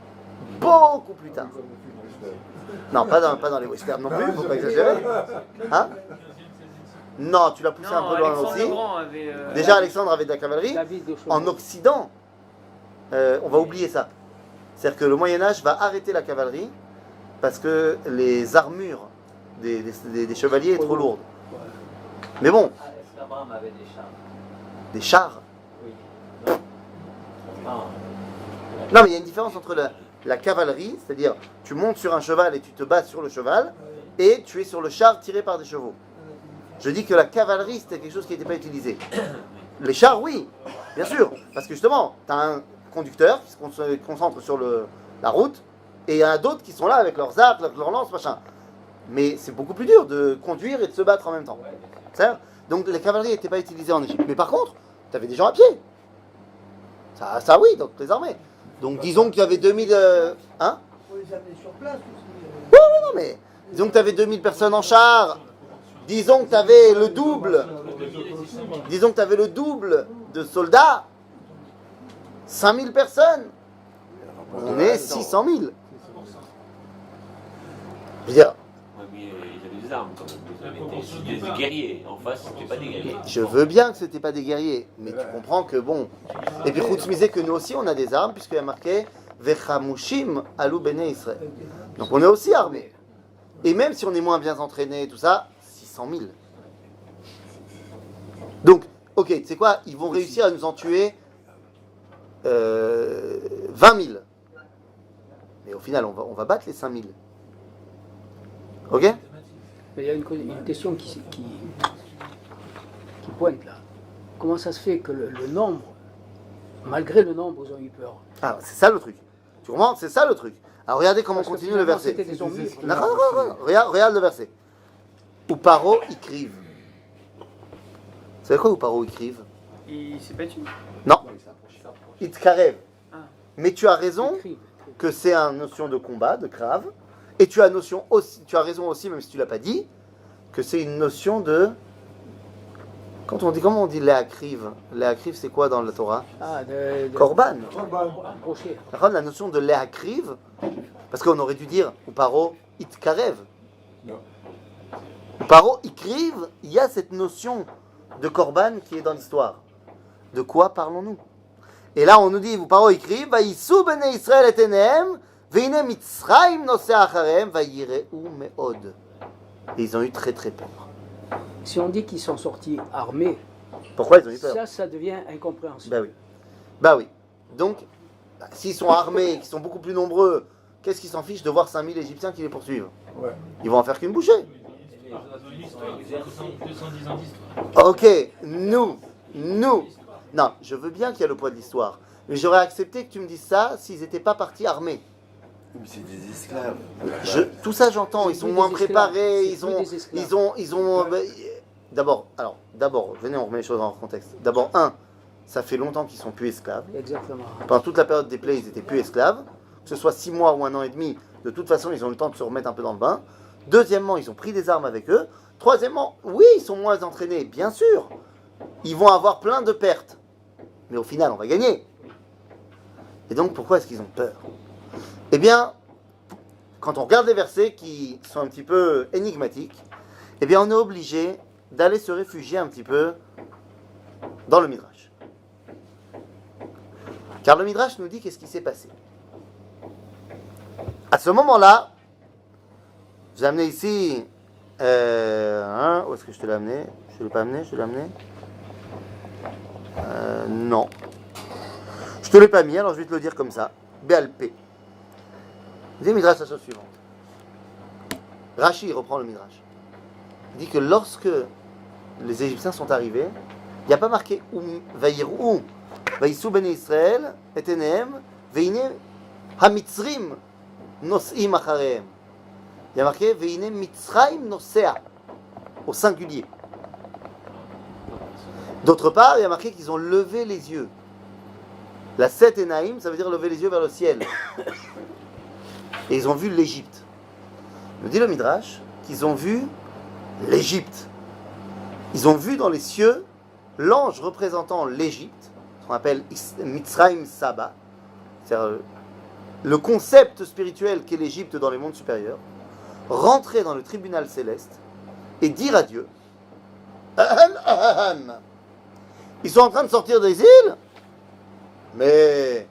Speaker 1: beaucoup plus tard. Non, pas dans les westerns non plus, il ne faut pas exagérer. Hein? Non, tu l'as poussé un peu loin aussi. Déjà, Alexandre avait de la cavalerie. En Occident, on va oublier ça. C'est-à-dire que le Moyen-Âge va arrêter la cavalerie parce que les armures des chevaliers est trop lourde. Mais bon.
Speaker 8: Est-ce qu'Abraham avait des chars?
Speaker 1: Des chars?
Speaker 8: Oui. Non.
Speaker 1: Non, mais il y a une différence entre la cavalerie, c'est-à-dire tu montes sur un cheval et tu te bats sur le cheval, et tu es sur le char tiré par des chevaux. Je dis que la cavalerie, c'était quelque chose qui n'était pas utilisé. Les chars, oui, bien sûr, parce que justement, tu as un conducteur qui se concentre sur la route, et il y en a d'autres qui sont là avec leurs arcs, leurs lances, machin. Mais c'est beaucoup plus dur de conduire et de se battre en même temps. Donc la cavalerie n'était pas utilisée en Égypte. Mais par contre, tu avais des gens à pied. Ça oui, donc les armées. Donc disons qu'il y avait 2000... hein?
Speaker 9: Faut les amener sur place.
Speaker 1: Oui, non, mais disons que tu avais 2000 personnes en char. Disons que tu avais le double. Disons que tu avais le double de soldats. 5000 personnes. On est 600 000. Je veux dire...
Speaker 6: Ouais, mais ils avaient des armes quand même. C'était des guerriers. En face, c'était pas des guerriers.
Speaker 1: Je veux bien que ce n'était pas des guerriers, mais tu comprends que bon. Et puis Chutz misé que nous aussi on a des armes, puisqu'il y a marqué Vechamushim alou bene Israël. Donc on est aussi armés. Et même si on est moins bien entraîné, tout ça, 600 000. Donc, ok, tu sais quoi, ils vont réussir à nous en tuer 20 000. Mais au final, on va battre les 5 000. Ok?
Speaker 5: Mais il y a une question qui pointe là. Comment ça se fait que le nombre, malgré le nombre, ils ont eu peur?
Speaker 1: Ah, c'est ça le truc. Tu comprends? C'est ça le truc. Alors regardez comment
Speaker 5: Parce que
Speaker 1: continue le
Speaker 5: finalement,
Speaker 1: verset.
Speaker 5: c'était des zombies.
Speaker 1: Non, regarde le verset. Ou paro écrive. Vous savez quoi ou paro écrive?
Speaker 8: Il s'est battu.
Speaker 1: Non. Itkarev.
Speaker 8: Ah.
Speaker 1: Mais tu as raison que c'est une notion de combat, de crave. Et tu as raison aussi, même si tu l'as pas dit, que c'est une notion de... Comment on dit léakriv? Léakriv, c'est quoi dans la Torah? Korban.
Speaker 5: Approcher.
Speaker 1: La notion de léakriv, parce qu'on aurait dû dire ou paro itkarev. Ou paro ikriv, il y a cette notion de korban qui est dans l'histoire. De quoi parlons-nous? Et là, on nous dit, vous paro ikriv, vaïsou bene Israël et enehem, veine mitzrayim noseh acharem, vaïreu meod. Et ils ont eu très très peur.
Speaker 5: Si on dit qu'ils sont sortis armés,
Speaker 1: Pourquoi ils ont eu peur?
Speaker 5: ça devient incompréhensible.
Speaker 1: Bah oui. Donc, s'ils sont armés, qu'ils sont beaucoup plus nombreux, qu'est-ce qu'ils s'en fichent de voir 5000 Égyptiens qui les poursuivent?
Speaker 3: Ouais.
Speaker 1: Ils vont en faire qu'une bouchée.
Speaker 4: Les autres, ils sont 210 ans d'histoire.
Speaker 1: Ok, nous. Non, je veux bien qu'il y ait le poids de l'histoire. Mais j'aurais accepté que tu me dises ça s'ils n'étaient pas partis armés.
Speaker 2: Mais c'est des esclaves.
Speaker 1: Tout ça j'entends, ils sont
Speaker 5: plus
Speaker 1: moins
Speaker 5: des esclaves,
Speaker 1: préparés,
Speaker 5: c'est plus des esclaves.
Speaker 1: ils ont d'abord, venez on remet les choses en contexte. D'abord, ça fait longtemps qu'ils sont plus esclaves.
Speaker 5: Exactement.
Speaker 1: Pendant toute la période des plaies, ils étaient plus esclaves. Que ce soit 6 mois ou 1 an et demi, de toute façon, ils ont eu le temps de se remettre un peu dans le bain. Deuxièmement, ils ont pris des armes avec eux. Troisièmement, oui, ils sont moins entraînés, bien sûr. Ils vont avoir plein de pertes. Mais au final, on va gagner. Et donc, pourquoi est-ce qu'ils ont peur? Eh bien, quand on regarde les versets qui sont un petit peu énigmatiques, eh bien, on est obligé d'aller se réfugier un petit peu dans le Midrash. Car le Midrash nous dit qu'est-ce qui s'est passé. À ce moment-là, j'ai amené ici... où est-ce que je te l'ai amené? Je ne l'ai pas amené, je l'ai amené. Non. Je Je te l'ai pas mis, alors je vais te le dire comme ça. BLP. Dis Midrash la chose suivante. Rashi reprend le Midrash. Il dit que lorsque les Égyptiens sont arrivés, il n'y a pas marqué Vaïrou, Vaïsou ben Israël, et Enehem, Veine Hamitzrim Nos'im Acharehem. Il y a marqué Veine Mitzraim Nosea, au singulier. D'autre part, il y a marqué qu'ils ont levé les yeux. La Set Enaim, ça veut dire lever les yeux vers le ciel. Et ils ont vu l'Égypte. Me dit le Midrash qu'ils ont vu l'Égypte. Ils ont vu dans les cieux l'ange représentant l'Égypte, ce qu'on appelle Mitzrayim Saba, c'est-à-dire le concept spirituel qu'est l'Égypte dans les mondes supérieurs, rentrer dans le tribunal céleste et dire à Dieu Ahem, ahem. Ils sont en train de sortir des îles, mais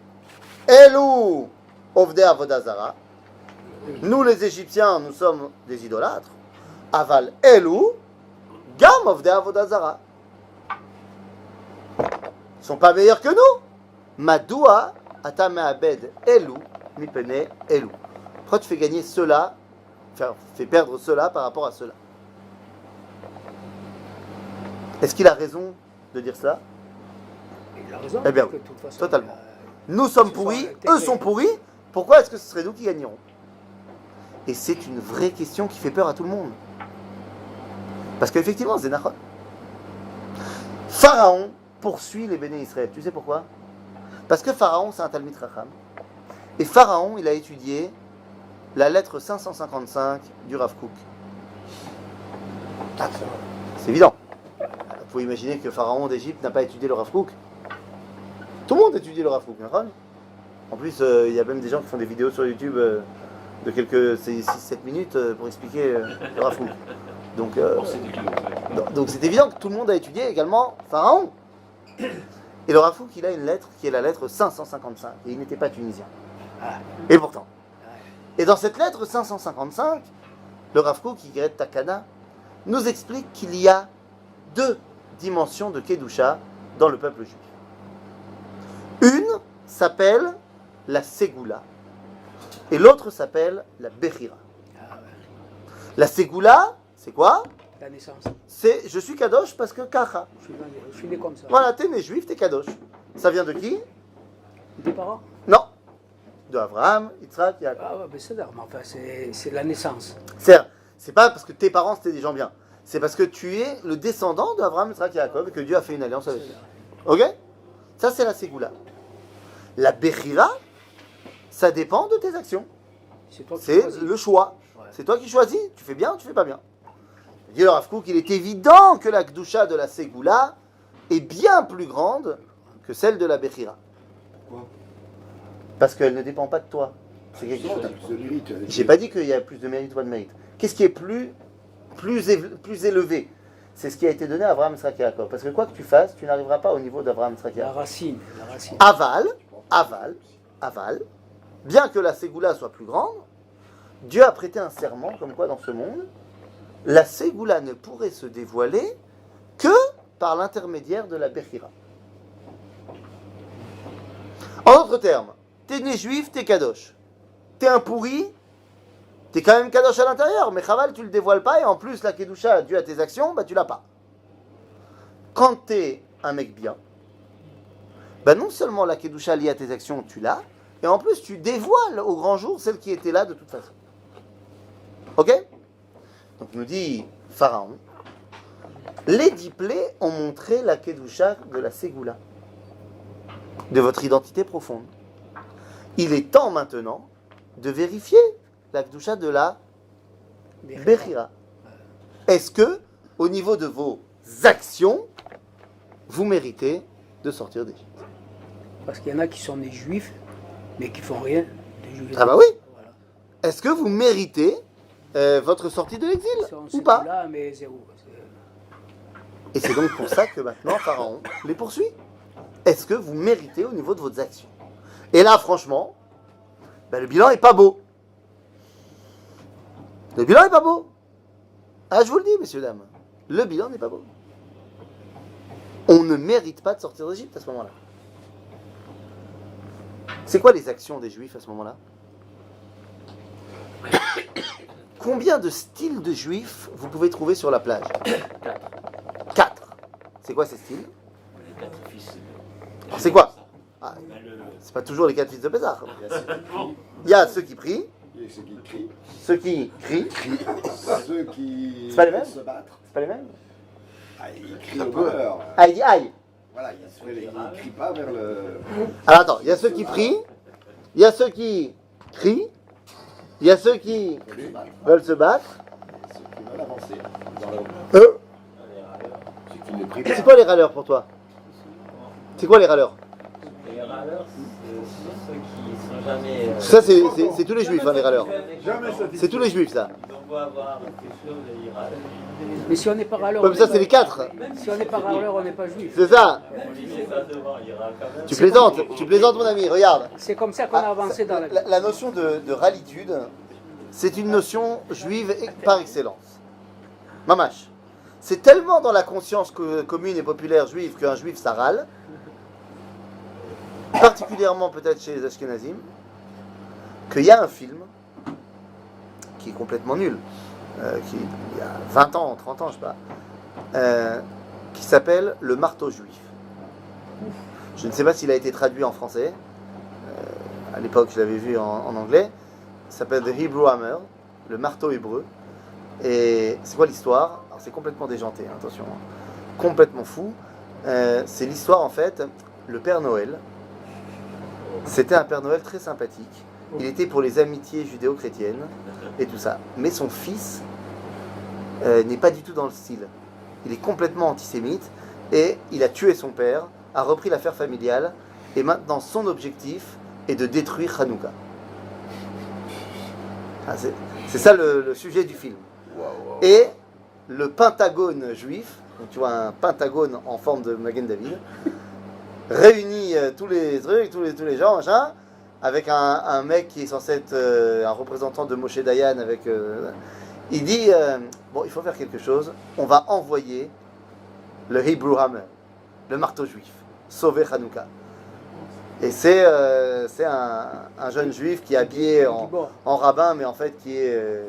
Speaker 1: Elou Ovdei Avodazara, nous les Égyptiens, nous sommes des idolâtres. Aval Elou Gam Ovdei Avodazara. Ils ne sont pas meilleurs que nous. Madoua ata me'abed Elou mipene Elou. Pourquoi tu fais gagner cela, fais perdre cela par rapport à cela? Est-ce qu'il a raison de dire cela?
Speaker 5: Il a raison.
Speaker 1: Eh bien,
Speaker 5: parce que de toute façon,
Speaker 1: totalement. Nous sommes pourris, eux sont pourris. Pourquoi est-ce que ce serait nous qui gagnerons? Et c'est une vraie question qui fait peur à tout le monde. Parce qu'effectivement, c'est Nachon. Pharaon poursuit les Béné Israël. Tu sais pourquoi? Parce que Pharaon, c'est un Talmid Chacham. Et Pharaon, il a étudié la lettre 555 du Rav Kook. C'est évident. Vous pouvez imaginer que Pharaon d'Égypte n'a pas étudié le Rav Kook. Tout le monde étudie le Rav Kook, Nachon. En plus, il y a même des gens qui font des vidéos sur YouTube de quelques 6-7 minutes pour expliquer le Rav Kook. Donc c'est évident que tout le monde a étudié également Pharaon. Et le Rav Kook, il a une lettre qui est la lettre 555. Et il n'était pas tunisien. Et pourtant. Et dans cette lettre 555, le Rav Kook, Yigret Takana, nous explique qu'il y a deux dimensions de Kedusha dans le peuple juif. Une s'appelle la Ségoula et l'autre s'appelle la Bechira. La Ségoula, c'est quoi?
Speaker 5: La naissance.
Speaker 1: C'est je suis Kadosh parce que Kacha.
Speaker 5: Je suis né comme ça.
Speaker 1: Voilà, t'es né juif, t'es Kadosh. Ça vient de qui?
Speaker 5: Des parents?
Speaker 1: Non. De Abraham, Yitzhak, Yaakov.
Speaker 5: Ah ouais, mais c'est d'accord, mais enfin, c'est la naissance.
Speaker 1: C'est pas parce que tes parents c'était des gens bien. C'est parce que tu es le descendant d'Abraham, Yitzhak et Yaakov et que Dieu a fait une alliance avec eux. Ok? Ça, c'est la Ségoula. La Bechira, ça dépend de tes actions.
Speaker 5: C'est toi qui
Speaker 1: C'est
Speaker 5: choisis.
Speaker 1: le choix.
Speaker 8: Ouais.
Speaker 1: C'est toi qui choisis. Tu fais bien ou tu fais pas bien. Dit le Rav Kook, il est évident que la Kedusha de la Ségoula est bien plus grande que celle de la Bechira.
Speaker 3: Pourquoi?
Speaker 1: Parce qu'elle ne dépend pas de toi. C'est quelque
Speaker 3: Ça
Speaker 1: chose.
Speaker 3: a plus de mérite.
Speaker 1: J'ai pas dit qu'il y a plus de mérite ou pas de mérite. Qu'est-ce qui est plus élevé? C'est ce qui a été donné à Abraham, Yitzhak et Yaakov. Parce que quoi que tu fasses, tu n'arriveras pas au niveau d'Abraham, Yitzhak et
Speaker 5: La
Speaker 1: Yaakov.
Speaker 5: racine. La racine.
Speaker 1: Aval, bien que la Ségoula soit plus grande, Dieu a prêté un serment comme quoi dans ce monde, la Ségoula ne pourrait se dévoiler que par l'intermédiaire de la Bechira. En d'autres termes, t'es né juif, t'es kadosh. T'es un pourri, t'es quand même kadosh à l'intérieur, mais Chaval, tu le dévoiles pas, et en plus, la Kedusha, due à tes actions, bah tu l'as pas. Quand t'es un mec bien, bah non seulement la Kedusha liée à tes actions, tu l'as, et en plus, tu dévoiles au grand jour celle qui était là de toute façon. Ok? Donc, nous dit Pharaon, les 10 plaies ont montré la Kedusha de la Ségoula, de votre identité profonde. Il est temps maintenant de vérifier la Kedusha de la Bechira. Est-ce que, au niveau de vos actions, vous méritez de sortir d'Égypte?
Speaker 5: Parce qu'il y en a qui sont nés juifs, mais qui font rien de juifs.
Speaker 1: Ah bah oui.
Speaker 5: Voilà.
Speaker 1: Est-ce que vous méritez votre sortie de l'exil
Speaker 5: Ils sont
Speaker 1: ou pas?
Speaker 5: là, mais zéro.
Speaker 1: Et c'est donc pour ça que maintenant Pharaon les poursuit. Est-ce que vous méritez au niveau de vos actions? Et là, franchement, ben, le bilan est pas beau. Le bilan est pas beau. Ah, je vous le dis, messieurs, dames. Le bilan n'est pas beau. On ne mérite pas de sortir d'Égypte à ce moment-là. C'est quoi les actions des Juifs à ce moment-là? Combien de styles de Juifs vous pouvez trouver sur la plage? 4. C'est quoi ces styles?
Speaker 6: Les 4 fils.
Speaker 1: Alors, c'est quoi? Ah,
Speaker 6: Ben,
Speaker 1: c'est pas toujours les 4 fils de Pézard. Il y a ceux qui prient,
Speaker 2: Il y a ceux qui crient,
Speaker 1: ceux qui crient.
Speaker 2: ceux qui
Speaker 1: C'est pas les mêmes?
Speaker 2: se battre.
Speaker 1: C'est pas les mêmes?
Speaker 2: Ah, ils crient au bonheur.
Speaker 1: Ah, il dit aïe.
Speaker 2: Voilà, ils ne crient pas vers le.
Speaker 1: Alors attends, il y a ceux qui prient, il y a ceux qui crient, il y a ceux qui veulent se battre.
Speaker 2: Ceux qui veulent avancer dans leur.
Speaker 1: Euh,
Speaker 2: Ceux qui ne prient
Speaker 1: c'est
Speaker 2: pas.
Speaker 1: quoi les râleurs pour toi? C'est quoi les râleurs?
Speaker 8: Les râleurs, c'est ceux qui sont jamais.
Speaker 1: Ça c'est tous les juifs, hein, les râleurs.
Speaker 3: Jamais satisfait.
Speaker 1: C'est tous les juifs ça.
Speaker 8: Ils ont beau avoir quelque chose et ils râlent.
Speaker 5: Mais si on n'est pas râleur,
Speaker 1: Ouais, mais ça c'est les 4.
Speaker 5: si on n'est pas râleur, on n'est pas juif.
Speaker 1: C'est ça.
Speaker 8: On dit c'est ça devant, ils râlent quand même.
Speaker 1: Tu plaisantes mon ami, regarde.
Speaker 5: C'est comme ça qu'on a avancé dans la vie.
Speaker 1: La notion de râlitude, c'est une notion juive par excellence. Mamash. C'est tellement dans la conscience commune et populaire juive qu'un juif ça râle, particulièrement peut-être chez les Ashkenazim, qu'il y a un film qui est complètement nul, qui il y a 20 ans, 30 ans, je sais pas, qui s'appelle Le marteau juif. Je ne sais pas s'il a été traduit en français. À l'époque, je l'avais vu en anglais. Ça s'appelle The Hebrew Hammer, le marteau hébreu. Et c'est quoi l'histoire? Alors, c'est complètement déjanté, hein, attention, hein. Complètement fou. C'est l'histoire, en fait, le Père Noël. C'était un Père Noël très sympathique. Il était pour les amitiés judéo-chrétiennes et tout ça. Mais son fils n'est pas du tout dans le style. Il est complètement antisémite et il a tué son père, a repris l'affaire familiale et maintenant son objectif est de détruire Hanouka. Ah, c'est ça le sujet du film. Et le pentagone juif, donc tu vois un pentagone en forme de Magen David, réunit tous les trucs, tous les gens, machin, avec un mec qui est censé être un représentant de Moshe Dayan. Il dit bon, il faut faire quelque chose. On va envoyer le Hebrew Hammer, le marteau juif, sauver Hanouka. Et c'est un jeune juif qui est habillé en rabbin, mais en fait qui est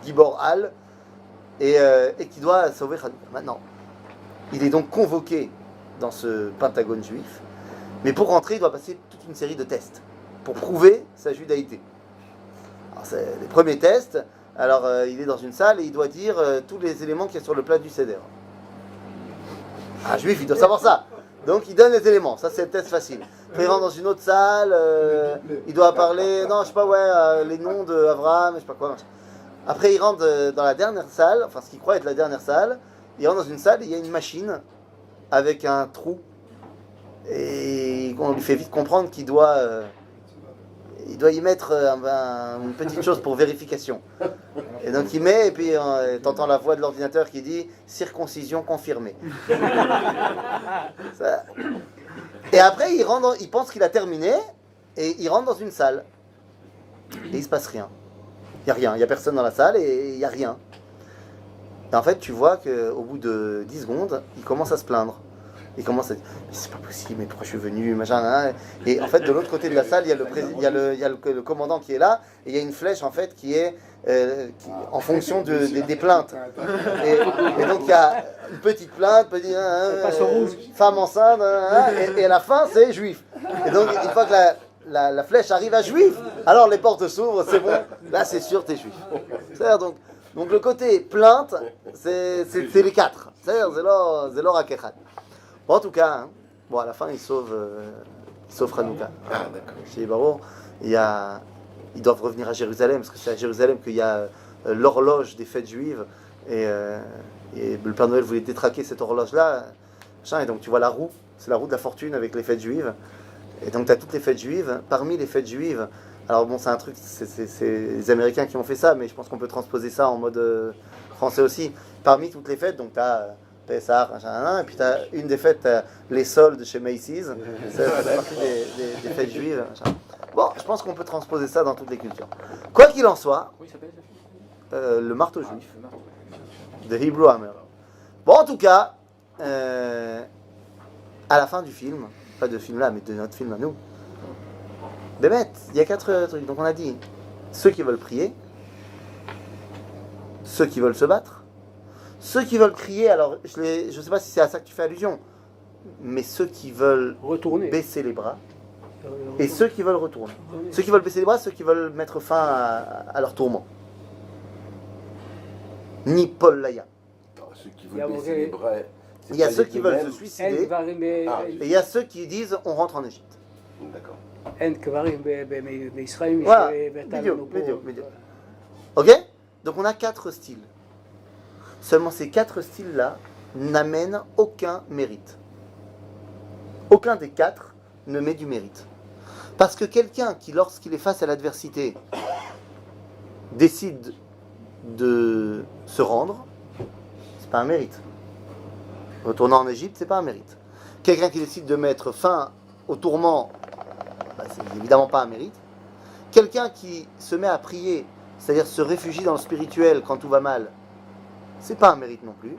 Speaker 1: Gibor Al, et qui doit sauver Hanouka. Maintenant, il est donc convoqué dans ce pentagone juif, mais pour rentrer, il doit passer toute une série de tests pour prouver sa judaïté. Alors, c'est les premiers tests. Alors, il est dans une salle et il doit dire tous les éléments qu'il y a sur le plat du Seder. Un juif, il doit savoir ça. Donc, il donne les éléments. Ça, c'est le test facile. Après, il rentre dans une autre salle. Il doit parler, non, je sais pas, les noms d'Abraham, je sais pas quoi. Après, il rentre dans la dernière salle, enfin, ce qu'il croit être la dernière salle. Il rentre dans une salle et il y a une machine avec un trou. Et on lui fait vite comprendre qu'il doit y mettre une petite chose pour vérification. Et donc il met, et puis t'entends la voix de l'ordinateur qui dit « circoncision confirmée ». Et après, il pense qu'il a terminé, et il rentre dans une salle. Et il se passe rien. Il n'y a rien, il n'y a personne dans la salle, et il n'y a rien. Et en fait, tu vois qu'au bout de 10 secondes, il commence à se plaindre. Il commence à dire mais c'est pas possible, mais pourquoi je suis venu, machin, hein. Et en fait de l'autre côté de la salle il y a le commandant qui est là et il y a une flèche en fait qui est en fonction des plaintes et donc il y a une petite plainte femme enceinte et à la fin c'est juif et donc une fois que la flèche arrive à juif alors les portes s'ouvrent, c'est bon, là c'est sûr t'es juif. C'est-à-dire donc le côté plainte c'est les 4, c'est-à-dire c'est leur akechat. Bon, en tout cas, hein, bon, à la fin, il sauve Hanouka.
Speaker 2: Ah, d'accord.
Speaker 1: Chez les barreaux, ils doivent revenir à Jérusalem, parce que c'est à Jérusalem qu'il y a l'horloge des fêtes juives. Et le Père Noël voulait détraquer cette horloge-là. Et donc, tu vois la roue, c'est la roue de la fortune avec les fêtes juives. Et donc, tu as toutes les fêtes juives. Parmi les fêtes juives, alors bon, c'est un truc, c'est les Américains qui ont fait ça, mais je pense qu'on peut transposer ça en mode français aussi. Parmi toutes les fêtes, donc tu as. Pessah, et puis tu as une des fêtes, les soldes chez Macy's, ça fait partie des fêtes juives. Bon, je pense qu'on peut transposer ça dans toutes les cultures. Quoi qu'il en soit,
Speaker 5: Comment il s'appelle ce film?
Speaker 1: le marteau juif, The Hebrew Hammer. Bon, en tout cas, à la fin du film, pas de film là, mais de notre film à nous, Bémet, il y a 4 trucs. Donc on a dit ceux qui veulent prier, ceux qui veulent se battre, ceux qui veulent crier. Alors je ne sais pas si c'est à ça que tu fais allusion, mais ceux qui veulent
Speaker 5: Retourner.
Speaker 1: baisser les bras et ceux qui veulent retourner. Ceux qui veulent baisser les bras, ceux qui veulent mettre fin à leur tourment. Ni Paul Laya.
Speaker 2: Alors, ceux qui
Speaker 5: Il y a
Speaker 2: veulent baisser
Speaker 5: mauvais-
Speaker 2: les bras, c'est
Speaker 1: Il y a
Speaker 2: pas
Speaker 1: ceux
Speaker 2: les
Speaker 1: qui veulent se
Speaker 2: eux-mêmes.
Speaker 1: suicider
Speaker 2: Ah,
Speaker 1: et il y a ceux qui disent on rentre en Égypte.
Speaker 2: D'accord.
Speaker 1: Voilà, médio. Ok? Donc on a 4 styles. Seulement ces 4 styles-là n'amènent aucun mérite. Aucun des 4 ne met du mérite. Parce que quelqu'un qui, lorsqu'il est face à l'adversité, décide de se rendre, c'est pas un mérite. Retourner en Égypte, c'est pas un mérite. Quelqu'un qui décide de mettre fin au tourment, c'est évidemment pas un mérite. Quelqu'un qui se met à prier, c'est-à-dire se réfugie dans le spirituel quand tout va mal, c'est pas un mérite non plus.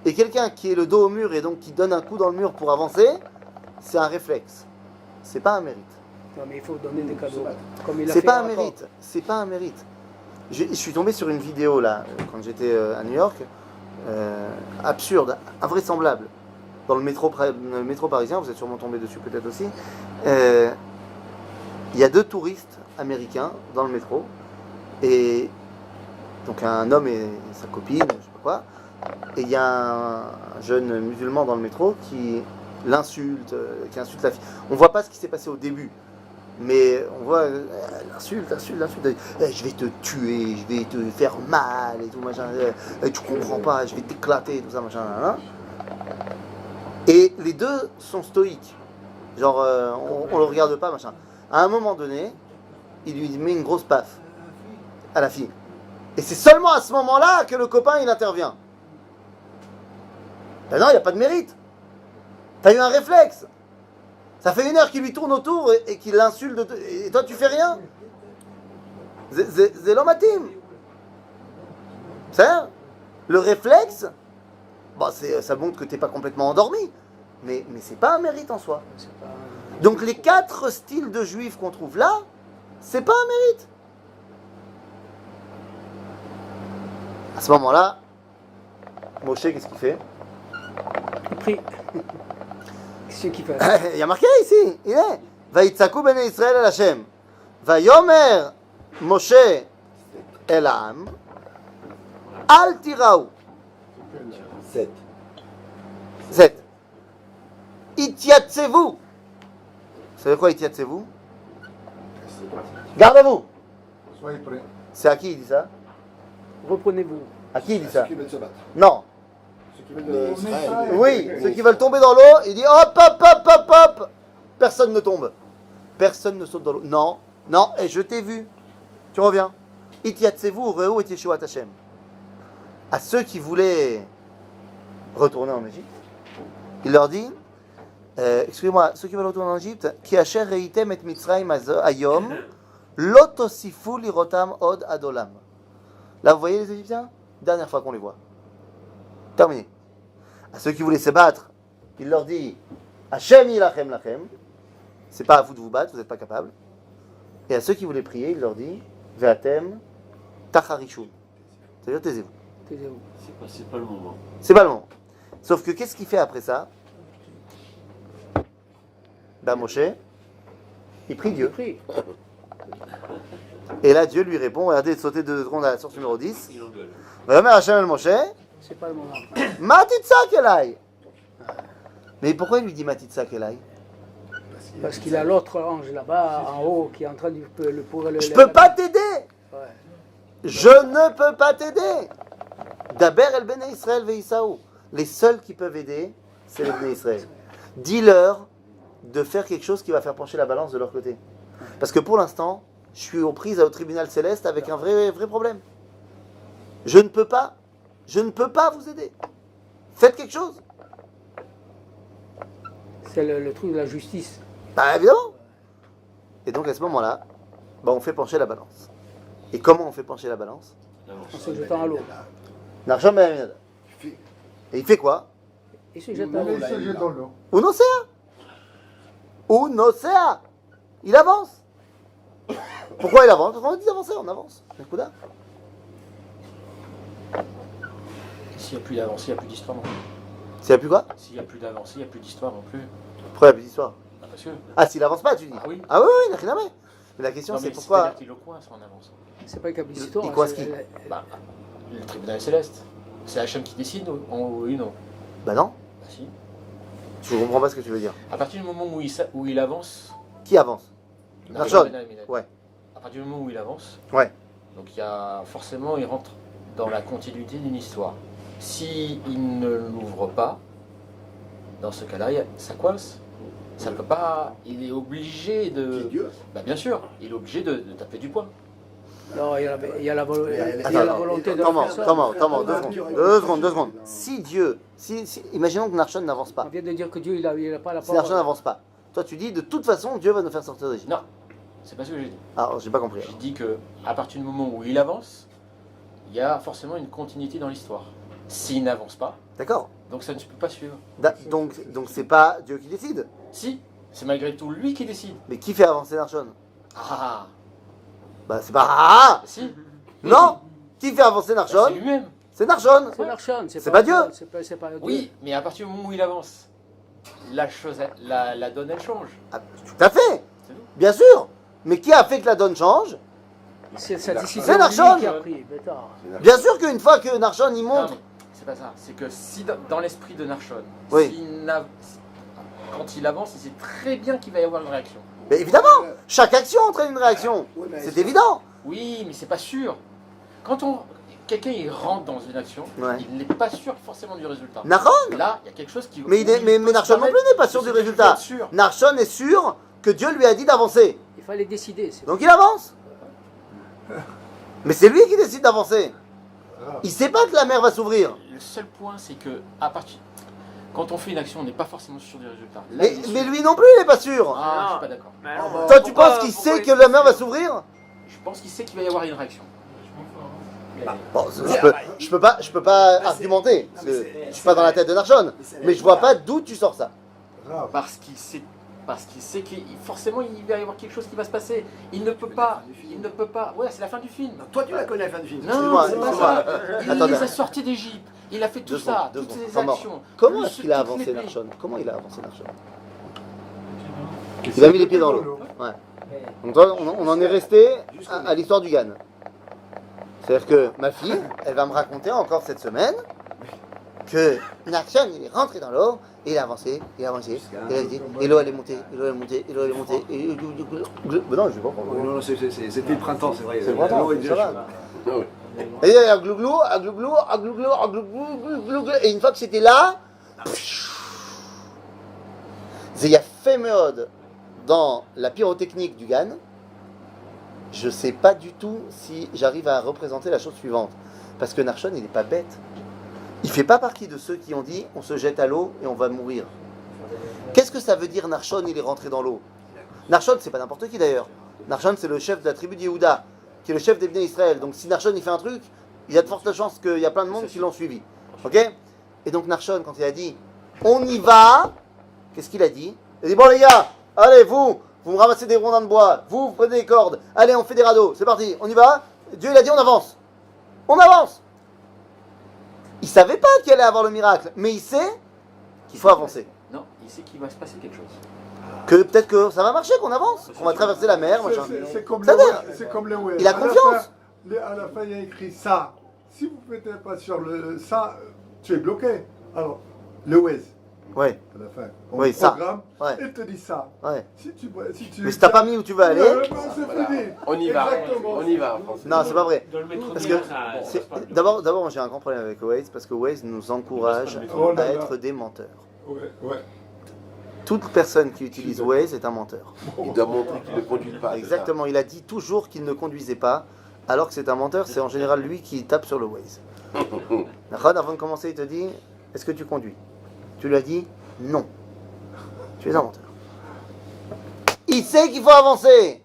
Speaker 1: Et quelqu'un qui est le dos au mur et donc qui donne un coup dans le mur pour avancer, c'est un réflexe. C'est pas un mérite.
Speaker 5: Non, mais il faut donner des cadeaux. Comme il a
Speaker 1: C'est
Speaker 5: fait
Speaker 1: pas un
Speaker 5: Jacob.
Speaker 1: mérite. C'est pas un mérite. Je suis tombé sur une vidéo là, quand j'étais à New York, absurde, invraisemblable. Dans le métro parisien, vous êtes sûrement tombé dessus peut-être aussi. Il y a 2 touristes américains dans le métro. Et donc un homme et sa copine, je sais pas quoi. Et il y a un jeune musulman dans le métro qui l'insulte, qui insulte la fille. On voit pas ce qui s'est passé au début. Mais on voit l'insulte. Je vais te tuer, je vais te faire mal et tout machin. Tu comprends pas, je vais t'éclater, tout ça machin. Et les 2 sont stoïques. Genre, on le regarde pas machin. À un moment donné, il lui met une grosse paf à la fille. Et c'est seulement à ce moment-là que le copain il intervient. Ben non, il n'y a pas de mérite. T'as eu un réflexe. Ça fait 1 heure qu'il lui tourne autour et qu'il l'insulte. Et toi, tu fais rien. C'est l'homatim. C'est le réflexe. Bon, ça montre que t'es pas complètement endormi. Mais c'est pas un mérite en soi. Donc les 4 styles de juifs qu'on trouve là, c'est pas un mérite. À ce moment-là, Moshe, qu'est-ce qu'il fait?
Speaker 5: Il prie. Qu'est-ce qu'il fait?
Speaker 1: Il y a marqué ici, il est. Vaïtzaku bene Israël el Hashem. Vayomer Moshe el Am. Al tiraou.
Speaker 2: 7.
Speaker 1: 7. Itiatsevu. Vous savez quoi, Itiatsevu? Gardez-vous.
Speaker 3: Soyez prêts.
Speaker 1: C'est à qui il dit ça?
Speaker 5: Reprenez-vous.
Speaker 1: À qui il dit ça?
Speaker 3: Ceux qui veulent se battre.
Speaker 1: Non.
Speaker 3: Ceux qui veulent
Speaker 2: Israël.
Speaker 1: Oui, ceux qui veulent tomber dans l'eau, il dit hop. Personne ne tombe. Personne ne saute dans l'eau. Non, et je t'ai vu. Tu reviens. Itiatsevu reu et Yeshuat Hashem. À ceux qui voulaient retourner en Égypte, il leur dit, excusez-moi, ceux qui veulent retourner en Égypte, ki asher reitem et Mitzrayim ayom, lo tosifu lirotam od adolam. Là, vous voyez les Égyptiens? Dernière fois qu'on les voit. Terminé. À ceux qui voulaient se battre, il leur dit, Hashem yilachem lachem. C'est pas à vous de vous battre, vous n'êtes pas capable. Et à ceux qui voulaient prier, il leur dit, ve'atem tacharishun. C'est-à-dire, taisez-vous.
Speaker 5: Taisez-vous.
Speaker 6: C'est pas le moment.
Speaker 1: C'est pas le moment. Sauf que qu'est-ce qu'il fait après ça? Ben Moshe, il prie
Speaker 5: Il
Speaker 1: Dieu.
Speaker 5: prie.
Speaker 1: Et là, Dieu lui répond, regardez, sautez 2 secondes à la source numéro 10.
Speaker 6: Il engueule.
Speaker 1: Vayomer Hashem el Moshe,
Speaker 5: C'est pas le moment.
Speaker 1: Matitsak elai. Mais pourquoi il lui dit Matitsak elai?
Speaker 5: Parce qu'il a l'autre ange là-bas, en haut, qui est en train de le
Speaker 1: Je peux pas t'aider.
Speaker 5: Ouais.
Speaker 1: Je ne peux pas t'aider. Daber el Bene Israël ve'Isaou. Les seuls qui peuvent aider, c'est les Bene Israël. Dis-leur de faire quelque chose qui va faire pencher la balance de leur côté. Parce que pour l'instant, je suis aux prises au tribunal céleste avec un vrai problème. Je ne peux pas vous aider. Faites quelque chose.
Speaker 5: C'est le truc de la justice.
Speaker 1: Bah évidemment. Et donc à ce moment-là, on fait pencher la balance. Et comment on fait pencher la balance?
Speaker 5: En se jetant à l'eau.
Speaker 1: Narsham ben Aminadab. Et il fait quoi?
Speaker 5: Il se jette à l'eau.
Speaker 3: Il se jette dans l'eau.
Speaker 1: Unocea. Il avance. Pourquoi il avance? Parce qu'on a dit d'avancer, on avance. Nekuda.
Speaker 8: S'il n'y a plus d'avancée, il n'y a plus d'histoire non plus.
Speaker 1: S'il n'y a plus quoi?
Speaker 8: S'il n'y a plus d'avancée, il n'y a plus d'histoire non plus.
Speaker 1: Pourquoi il n'y a plus d'histoire?
Speaker 8: Bah, parce que.
Speaker 1: Ah, s'il avance pas, tu dis?
Speaker 8: Ah oui.
Speaker 1: Ah oui, oui, rien à voir. Mais la question,
Speaker 8: Non,
Speaker 1: c'est
Speaker 8: mais
Speaker 1: pourquoi.
Speaker 8: c'est-à-dire qu'il le coince en avance.
Speaker 5: C'est pas une histoire.
Speaker 1: Il coince qui?
Speaker 8: Bah, le tribunal céleste. C'est Hachem qui décide, oui ou non?
Speaker 1: Bah non,
Speaker 8: Bah si.
Speaker 1: je comprends pas ce que tu veux dire.
Speaker 8: À partir du moment où il avance.
Speaker 1: Qui avance? Narshon. Ouais.
Speaker 8: À partir du moment où il avance.
Speaker 1: Ouais.
Speaker 8: Donc il y a forcément, il rentre dans la continuité d'une histoire. Si il ne l'ouvre pas, dans ce cas-là, ça coince. Ça ne peut pas. Il est obligé
Speaker 2: Qui est
Speaker 8: de.
Speaker 2: Dieu.
Speaker 8: Bah bien sûr, il est obligé de taper du poing.
Speaker 5: Non, il y a la
Speaker 1: Attends,
Speaker 5: volonté de
Speaker 1: comment,
Speaker 5: faire ça.
Speaker 1: comment, deux secondes. Si Dieu, imaginons que Narshon n'avance pas.
Speaker 5: On vient de dire que Dieu, il a pas la
Speaker 1: Si Narshon n'avance pas, toi tu dis de toute façon Dieu va nous faire sortir d'Égypte.
Speaker 8: Non, c'est pas ce que j'ai dit.
Speaker 1: Ah, j'ai pas compris.
Speaker 8: J'ai dit que à partir du moment où il avance, il y a forcément une continuité dans l'histoire. S'il n'avance pas,
Speaker 1: D'accord.
Speaker 8: donc ça ne peut pas suivre.
Speaker 1: Donc c'est pas Dieu qui décide.
Speaker 8: Si, c'est malgré tout lui qui décide.
Speaker 1: Mais qui fait avancer Narshon?
Speaker 8: Ah,
Speaker 1: Bah c'est pas. Ah
Speaker 8: si,
Speaker 1: non. Qui fait avancer
Speaker 8: bah,
Speaker 1: Narshon?
Speaker 8: c'est lui-même.
Speaker 1: C'est Narshon.
Speaker 5: C'est Narshon,
Speaker 1: C'est pas Dieu.
Speaker 5: C'est pas Dieu.
Speaker 8: Oui, mais à partir du moment où il avance, la chose, la donne, elle change.
Speaker 1: Ah, tout à fait.
Speaker 8: C'est tout.
Speaker 1: Bien sûr. Mais qui a fait que la donne change?
Speaker 5: C'est sa décision
Speaker 1: C'est Narshon.
Speaker 5: qui a pris. Bêtard.
Speaker 1: Bien sûr qu'une fois que Narshon il
Speaker 8: Non,
Speaker 1: monte.
Speaker 8: mais c'est pas ça. C'est que si dans l'esprit de Narshon,
Speaker 1: Oui.
Speaker 8: quand il avance, il sait très bien qu'il va y avoir une réaction.
Speaker 1: Mais évidemment, chaque action entraîne une réaction.
Speaker 2: Oui, mais
Speaker 1: C'est évident.
Speaker 8: Oui, mais c'est pas sûr. Quand quelqu'un il rentre dans une action,
Speaker 1: Ouais.
Speaker 8: il n'est pas sûr forcément du résultat.
Speaker 1: Narshon.
Speaker 8: Là, il y a quelque chose qui.
Speaker 1: Mais, mais
Speaker 8: peut se
Speaker 1: Narshon non plus
Speaker 8: permettre
Speaker 1: n'est pas
Speaker 8: de
Speaker 1: sûr
Speaker 8: se
Speaker 1: du
Speaker 8: dire,
Speaker 1: résultat.
Speaker 8: je veux être sûr.
Speaker 1: Narshon est sûr que Dieu lui a dit d'avancer.
Speaker 5: Il fallait décider.
Speaker 1: Donc il avance. Mais c'est lui qui décide d'avancer. Il sait pas que la mer va s'ouvrir.
Speaker 8: Le seul point, c'est que quand on fait une action, on n'est pas forcément sûr du résultat. Là,
Speaker 1: Mais,
Speaker 8: il est sûr.
Speaker 1: mais lui non plus, il n'est pas sûr.
Speaker 8: Ah, je suis pas d'accord.
Speaker 4: Mais non,
Speaker 1: Toi, tu penses qu'il sait que la mer va s'ouvrir?
Speaker 8: Je pense qu'il sait qu'il va y avoir une réaction.
Speaker 1: Bon, je peux pas argumenter. Parce que je suis pas dans la tête de Narshon. Mais je vois pas d'où tu sors ça.
Speaker 3: Grave.
Speaker 8: Parce qu'il sait que forcément il va y avoir quelque chose qui va se passer. Il ne peut pas. Ouais, c'est la fin du film.
Speaker 2: Toi, tu la connais, la fin du film.
Speaker 8: Non,
Speaker 1: Excuse-moi,
Speaker 8: c'est pas
Speaker 1: excuse-moi.
Speaker 8: ça. Il
Speaker 1: Attendez.
Speaker 8: les a sortis d'Égypte. Il a fait tout ça, toutes ces
Speaker 1: Comment
Speaker 8: actions.
Speaker 1: Comment
Speaker 8: Plus
Speaker 1: est-ce qu'il a
Speaker 8: toutes les
Speaker 1: avancé
Speaker 8: pays.
Speaker 1: Narshon? Comment il a avancé Narshon? Il a mis les pieds dans l'eau. Ouais. Donc on en est resté à l'histoire du Gan. C'est-à-dire que ma fille, elle va me raconter encore cette semaine que Narshon, il est rentré dans l'eau, et il a avancé, il a dit, et l'eau elle est montée, et l'eau elle est montée, et l'eau elle est montée, et... Mais non, je vais pas prendre.
Speaker 2: Non, non, c'était le printemps, c'est vrai.
Speaker 1: C'est le printemps,
Speaker 2: L'eau est
Speaker 1: ça
Speaker 2: bien
Speaker 1: va.
Speaker 2: chaude.
Speaker 1: Et il y a un glouglou, et une fois que c'était là, il y a fait mode dans la pyrotechnique du Gan. Je sais pas du tout si j'arrive à représenter la chose suivante. Parce que Narshon, il n'est pas bête. Il fait pas partie de ceux qui ont dit on se jette à l'eau et on va mourir. Qu'est-ce que ça veut dire Narshon, il est rentré dans l'eau? Narshon, c'est pas n'importe qui d'ailleurs. Narshon, c'est le chef de la tribu de Yehuda, qui est le chef des Bnei Israël. Donc si Narshon il fait un truc, il y a de fortes chances qu'il y a plein de monde qui l'ont suivi. Ok? Et donc Narshon, quand il a dit on y va, qu'est-ce qu'il a dit? Il a dit bon les gars, allez vous me ramassez des rondins de bois, vous prenez des cordes, allez on fait des radeaux, c'est parti, on y va. Dieu il a dit on avance. On avance. Il savait pas qu'il allait avoir le miracle, mais il sait qu'il faut avancer.
Speaker 8: Non, il sait qu'il va se passer quelque chose.
Speaker 1: Que peut-être que ça va marcher, qu'on avance, qu'on va traverser la mer, machin.
Speaker 3: C'est comme
Speaker 1: Ça
Speaker 3: les
Speaker 1: veut
Speaker 3: West,
Speaker 1: dire-
Speaker 3: c'est comme les West.
Speaker 1: Il a
Speaker 3: À la
Speaker 1: confiance.
Speaker 3: fin, à la fin, il y a écrit ça. Si vous ne mettez pas sur le ça, tu es bloqué. Alors, le West,
Speaker 1: Ouais,
Speaker 3: à la fin, on
Speaker 1: Oui, ça.
Speaker 3: programme,
Speaker 1: Ouais.
Speaker 3: il te dit ça.
Speaker 1: ouais.
Speaker 3: Si tu,
Speaker 1: Mais si t'as pas mis où tu veux aller,
Speaker 3: c'est fini.
Speaker 2: On y va,
Speaker 3: Exactement.
Speaker 2: on y va. François.
Speaker 1: non, c'est pas vrai.
Speaker 6: Dans le métro
Speaker 1: Parce
Speaker 6: de Lyon,
Speaker 1: que
Speaker 6: ça
Speaker 1: c'est-
Speaker 6: passe pas.
Speaker 1: d'abord, j'ai un grand problème avec Waze parce que Waze nous encourage
Speaker 3: Oh là
Speaker 1: à
Speaker 3: là.
Speaker 1: être des menteurs.
Speaker 3: Ouais, ouais.
Speaker 1: Toute personne qui utilise Waze est un menteur.
Speaker 2: Il doit montrer qu'il ne conduit pas. c'est
Speaker 1: Exactement, il a dit toujours qu'il ne conduisait pas, alors que c'est un menteur, c'est en général lui qui tape sur le Waze. D'accord, avant de commencer, il te dit est-ce que tu conduis? Tu lui as dit non. Tu es un menteur. Il sait qu'il faut avancer,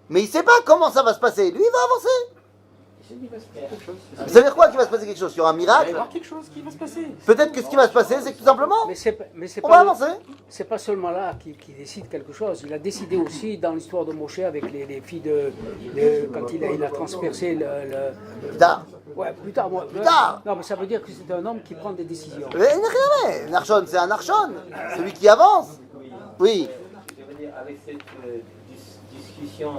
Speaker 1: mais il sait pas comment ça va se passer. Lui, il va avancer.
Speaker 8: Il va se passer quelque chose.
Speaker 1: Ça veut dire quoi qu'il va se passer quelque chose? Il y aura un
Speaker 8: Il va y
Speaker 1: miracle?
Speaker 8: avoir quelque chose qui va se passer.
Speaker 1: Peut-être que ce qui va se passer, c'est que tout simplement,
Speaker 5: Mais c'est
Speaker 1: on va
Speaker 5: pas,
Speaker 1: avancer.
Speaker 5: c'est pas seulement là qu'il décide quelque chose. Il a décidé aussi dans l'histoire de Moshe avec les filles quand il a transpercé
Speaker 1: Plus tard.
Speaker 5: Ouais, plus tard. Moi,
Speaker 1: Plus tard.
Speaker 5: Non, mais ça veut dire que c'est un homme qui prend des décisions.
Speaker 1: Mais Narshon, c'est un Narshon. Celui qui avance. Oui.
Speaker 9: Je veux dire, avec cette discussion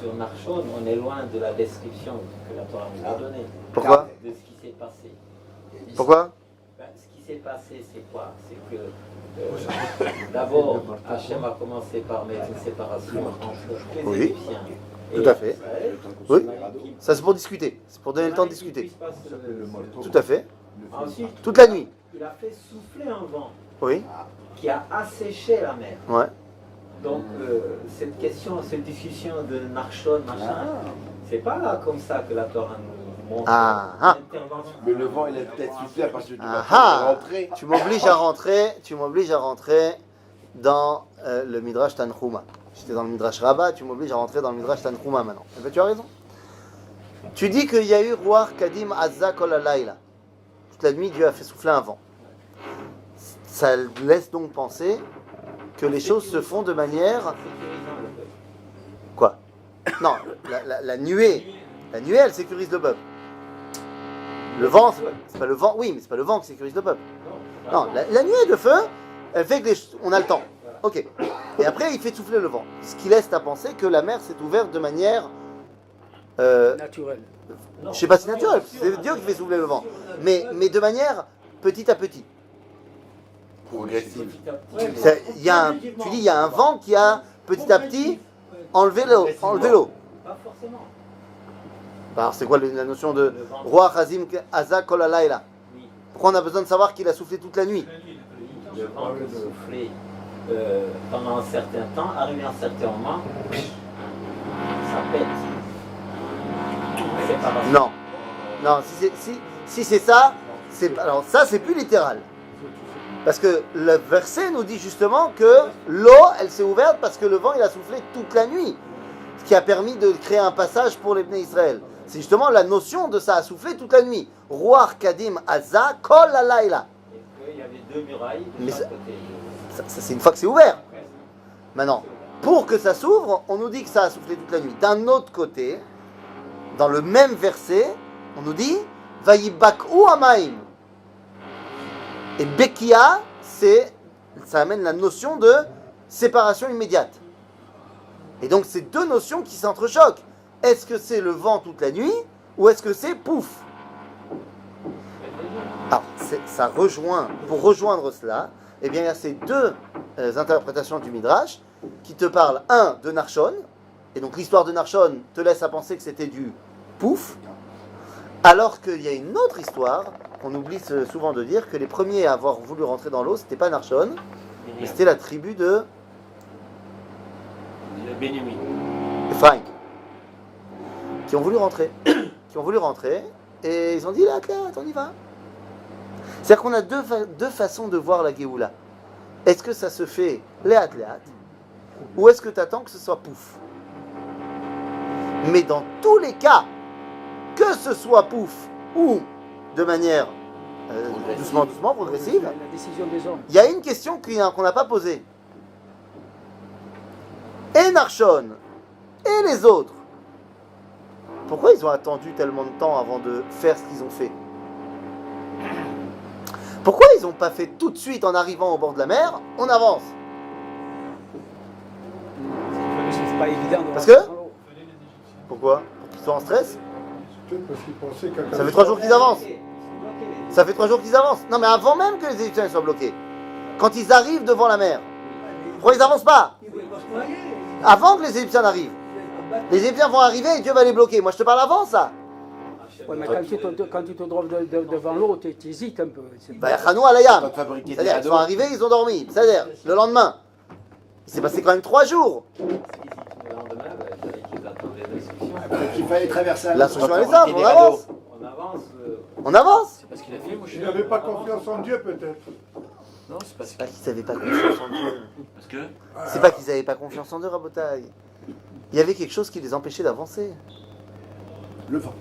Speaker 9: sur Narshon, on est loin de la description que la Torah nous a donnée.
Speaker 1: Pourquoi?
Speaker 9: De ce qui s'est passé.
Speaker 1: Pourquoi?
Speaker 9: Ben, ce qui s'est passé, c'est quoi? C'est que d'abord, Hachem a commencé par mettre une séparation entre les
Speaker 1: Oui.
Speaker 9: Égyptiens et
Speaker 1: Tout à fait.
Speaker 9: Israël.
Speaker 1: Oui. Ça, c'est pour discuter. C'est pour donner le temps de
Speaker 9: Qu'il
Speaker 1: discuter.
Speaker 9: puisse pas se-
Speaker 1: Tout à fait.
Speaker 9: Ensuite,
Speaker 1: Toute la nuit.
Speaker 9: il a fait souffler un vent
Speaker 1: Oui.
Speaker 9: qui a asséché la mer.
Speaker 1: Ouais.
Speaker 9: Donc, cette question, cette discussion de Narshon, machin, c'est pas là comme ça que la Torah nous montre l'intervention.
Speaker 2: Mais le vent, il a peut-être soufflé à partir du
Speaker 1: Ah
Speaker 2: matin.
Speaker 1: ah.
Speaker 2: Rentrer.
Speaker 1: Tu m'obliges à rentrer dans le Midrash Tanchuma. J'étais dans le Midrash Rabbah, tu m'obliges à rentrer dans le Midrash Tanchuma maintenant. Eh ben, tu as raison. Tu dis qu'il y a eu Ruach Kadim Azza Kol Halayla. Toute la nuit, Dieu a fait souffler un vent. Ça laisse donc penser que les choses se font de manière...
Speaker 9: Sécurisant le peuple.
Speaker 1: Quoi? Non, la nuée, elle sécurise le peuple. Le vent, c'est pas le vent, oui, mais c'est pas le vent qui sécurise le peuple. Non, la nuée de feu, elle fait que on a le temps. Ok. Et après, il fait souffler le vent. Ce qui laisse à penser que la mer s'est ouverte de manière...
Speaker 5: Naturel.
Speaker 1: je sais pas si naturelle, c'est Dieu qui fait souffler le vent. Mais de manière petit à petit.
Speaker 2: Progressive.
Speaker 1: Il y a tu dis, il y a un vent qui a petit à petit enlevé l'eau.
Speaker 9: Pas forcément.
Speaker 1: Alors, c'est quoi la notion de Roi Hazim Aza Kol Halayla?
Speaker 9: Oui.
Speaker 1: Pourquoi on a besoin de savoir qu'il a soufflé toute la nuit?
Speaker 9: Le vent peut souffler pendant un certain temps, arrivé à un certain moment, ça pète. Séparation.
Speaker 1: Non. Non, si c'est ça, alors ça c'est plus littéral. Parce que le verset nous dit justement que l'eau, elle s'est ouverte parce que le vent, il a soufflé toute la nuit. Ce qui a permis de créer un passage pour les Bnei Israël. C'est justement la notion de ça a soufflé toute la nuit. Ruach Kadim Aza Kol Halayla.
Speaker 9: Et qu'il y avait deux murailles de
Speaker 1: Mais
Speaker 9: chaque
Speaker 1: ça-
Speaker 9: côté.
Speaker 1: Ça, c'est une fois que c'est ouvert. Maintenant, pour que ça s'ouvre, on nous dit que ça a soufflé toute la nuit. D'un autre côté, dans le même verset, on nous dit Vayibak'u Amaim. Et Bekia, ça amène la notion de séparation immédiate. Et donc, c'est deux notions qui s'entrechoquent. Est-ce que c'est le vent toute la nuit ou est-ce que c'est pouf? Alors, ça rejoint, pour rejoindre cela, eh bien, il y a ces deux interprétations du Midrash qui te parlent, un, de Narshon, et donc l'histoire de Narshon te laisse à penser que c'était du pouf, alors qu'il y a une autre histoire qu'on oublie souvent de dire, que les premiers à avoir voulu rentrer dans l'eau, c'était pas Narshon, mais c'était la tribu de
Speaker 6: Le Bénémin.
Speaker 1: Ephraim, qui ont voulu rentrer, et ils ont dit, là, on y va. C'est-à-dire qu'on a deux façons de voir la Géoula. Est-ce que ça se fait léat, ou est-ce que tu attends que ce soit pouf? Mais dans tous les cas, que ce soit pouf ou de manière doucement, progressive,
Speaker 5: La décision des hommes.
Speaker 1: il y a une question qu'on n'a pas posée. Et Narshon, et les autres, pourquoi ils ont attendu tellement de temps avant de faire ce qu'ils ont fait? Pourquoi ils n'ont pas fait tout de suite en arrivant au bord de la mer? On avance.
Speaker 5: C'est pas évident de
Speaker 1: Parce
Speaker 5: rentrer
Speaker 1: que-
Speaker 5: dans l'eau.
Speaker 1: Pourquoi? Pour qu'ils soient en stress?
Speaker 3: Peut-être parce qu'ils pensaient qu'à
Speaker 1: Ça fait 3 jours qu'ils avancent. Ça fait 3 jours qu'ils avancent. Non, mais avant même que les Égyptiens soient bloqués. Quand ils arrivent devant la mer. Pourquoi ils n'avancent pas? Avant que les Égyptiens n'arrivent. Les Égyptiens vont arriver et Dieu va les bloquer. Moi, je te parle avant ça.
Speaker 5: Ouais, mais quand tu te trouves devant l'eau, tu hésites un peu. C'est
Speaker 1: Bah, Chanou Alayam.
Speaker 2: Quand fabriquer des
Speaker 1: C'est-à-dire, ils
Speaker 2: radeaux.
Speaker 1: sont arrivés, ils ont dormi. C'est-à-dire, le lendemain. Il s'est passé quand même 3 jours.
Speaker 9: Le lendemain, il fallait qu'ils attendent les instructions.
Speaker 2: Il fallait traverser un
Speaker 1: L'instruction,
Speaker 2: lac
Speaker 1: elle est
Speaker 2: pour
Speaker 1: simple,
Speaker 2: fabriquer
Speaker 1: on
Speaker 2: des
Speaker 1: avance.
Speaker 9: On avance.
Speaker 1: On avance.
Speaker 8: C'est pas ce qu'il a fait, moi je
Speaker 3: Ils n'avaient pas confiance en Dieu, peut-être.
Speaker 8: Non, c'est pas ce
Speaker 1: C'est pas qu'ils n'avaient pas confiance en Dieu.
Speaker 6: Parce que
Speaker 1: C'est pas qu'ils n'avaient pas confiance en Dieu, Rabotaï. Il y avait quelque chose qui les empêchait d'avancer.
Speaker 2: Le vent.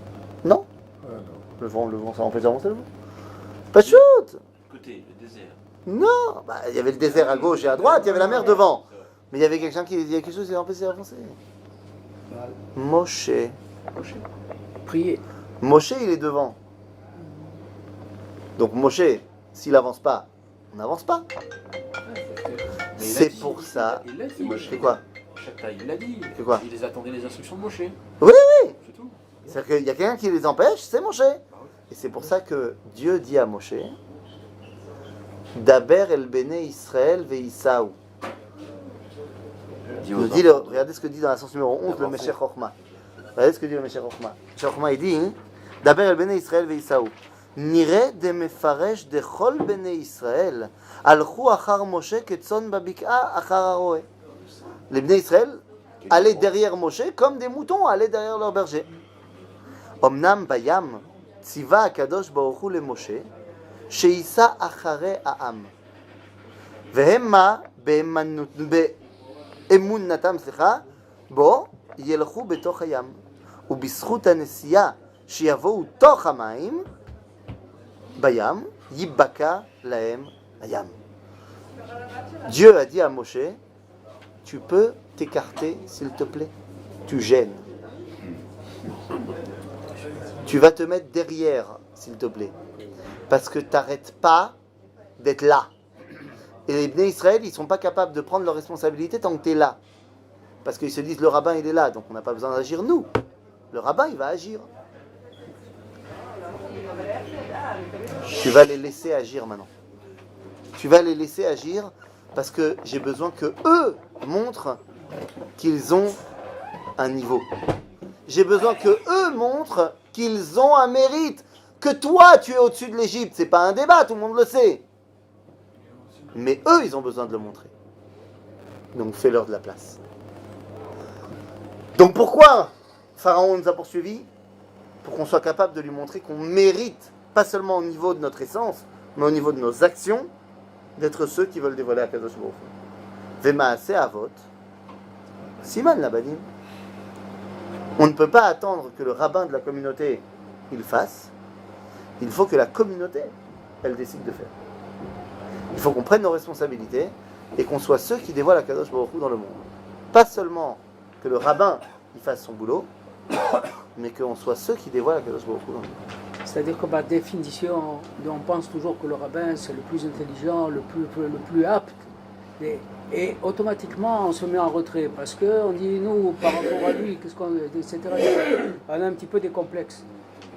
Speaker 1: Non.
Speaker 3: Non.
Speaker 1: Le vent, ça empêche d'avancer le vent. Pas de shoot.
Speaker 6: Côté, le désert.
Speaker 1: Non, bah, il y avait le désert à gauche et à droite, il y avait la mer devant. Mais il y avait quelqu'un il y a quelque chose qui empêchait d'avancer. Moshe.
Speaker 5: Prier.
Speaker 1: Moshe, il est devant. Donc Moshe, s'il n'avance pas, on n'avance pas.
Speaker 8: Mais
Speaker 1: C'est
Speaker 8: il a dit,
Speaker 1: pour ça.
Speaker 8: Il l'a dit.
Speaker 1: C'est quoi?
Speaker 8: Shaddai, il l'a dit.
Speaker 1: C'est quoi?
Speaker 8: Il les attendait les instructions de Moshe.
Speaker 1: Oui.
Speaker 8: C'est tout.
Speaker 1: C'est-à-dire qu'il y a quelqu'un qui les empêche, c'est Moshe. Et c'est pour ça que Dieu dit à Moshe, Daber el bene Israël veisaou. Regardez ce que dit dans la source numéro 11 le Meshech Chochma. Regardez ce que dit le Meshech Chochma. Meshech Chochma, il dit, Daber el bene Israël veisaou. Nire de mefaresh de chol bene Israël. Alchou achar Moshe ketzon babik'a achar aroe. Les bene Israël allaient derrière Moshe comme des moutons allaient derrière leur berger. Omnam bayam tziva akadosh baruch hu le Moshe sheisa achare העם. והמה באמונתם, בו ילכו בתוך הים, ובזכות הנסיעה שיבואו תוך המים, בים ייבקע להם הים. Dieu a dit à Moshe, tu peux t'écarter s'il te plaît, tu gênes. Tu vas te mettre derrière s'il te plaît, parce que tu n'arrêtes pas d'être là. Et les Bnei Israël, ils ne sont pas capables de prendre leurs responsabilités tant que tu es là. Parce qu'ils se disent, le rabbin, il est là, donc on n'a pas besoin d'agir nous. Le rabbin, il va agir. Tu vas les laisser agir maintenant. Tu vas les laisser agir parce que j'ai besoin que eux montrent qu'ils ont un niveau. J'ai besoin que eux montrent qu'ils ont un mérite. Que toi, tu es au-dessus de l'Égypte. C'est pas un débat, tout le monde le sait. Mais eux, ils ont besoin de le montrer. Donc fais-leur de la place. Donc pourquoi Pharaon nous a poursuivis? Pour qu'on soit capable de lui montrer qu'on mérite, pas seulement au niveau de notre essence, mais au niveau de nos actions, d'être ceux qui veulent dévoiler Akadosh Baruch Hu. Vemaase avot, Siman labanim. On ne peut pas attendre que le rabbin de la communauté il fasse. Il faut que la communauté, elle décide de faire. Il faut qu'on prenne nos responsabilités et qu'on soit ceux qui dévoilent Akadosh Baruch Hu dans le monde. Pas seulement que le rabbin il fasse son boulot, mais qu'on soit ceux qui dévoilent Akadosh Baruch Hu dans le monde.
Speaker 5: C'est-à-dire que par définition, on pense toujours que le rabbin c'est le plus intelligent, le plus apte. Et automatiquement on se met en retrait parce qu'on dit nous par rapport à lui, qu'est-ce qu'on, etc. On a un petit peu des complexes.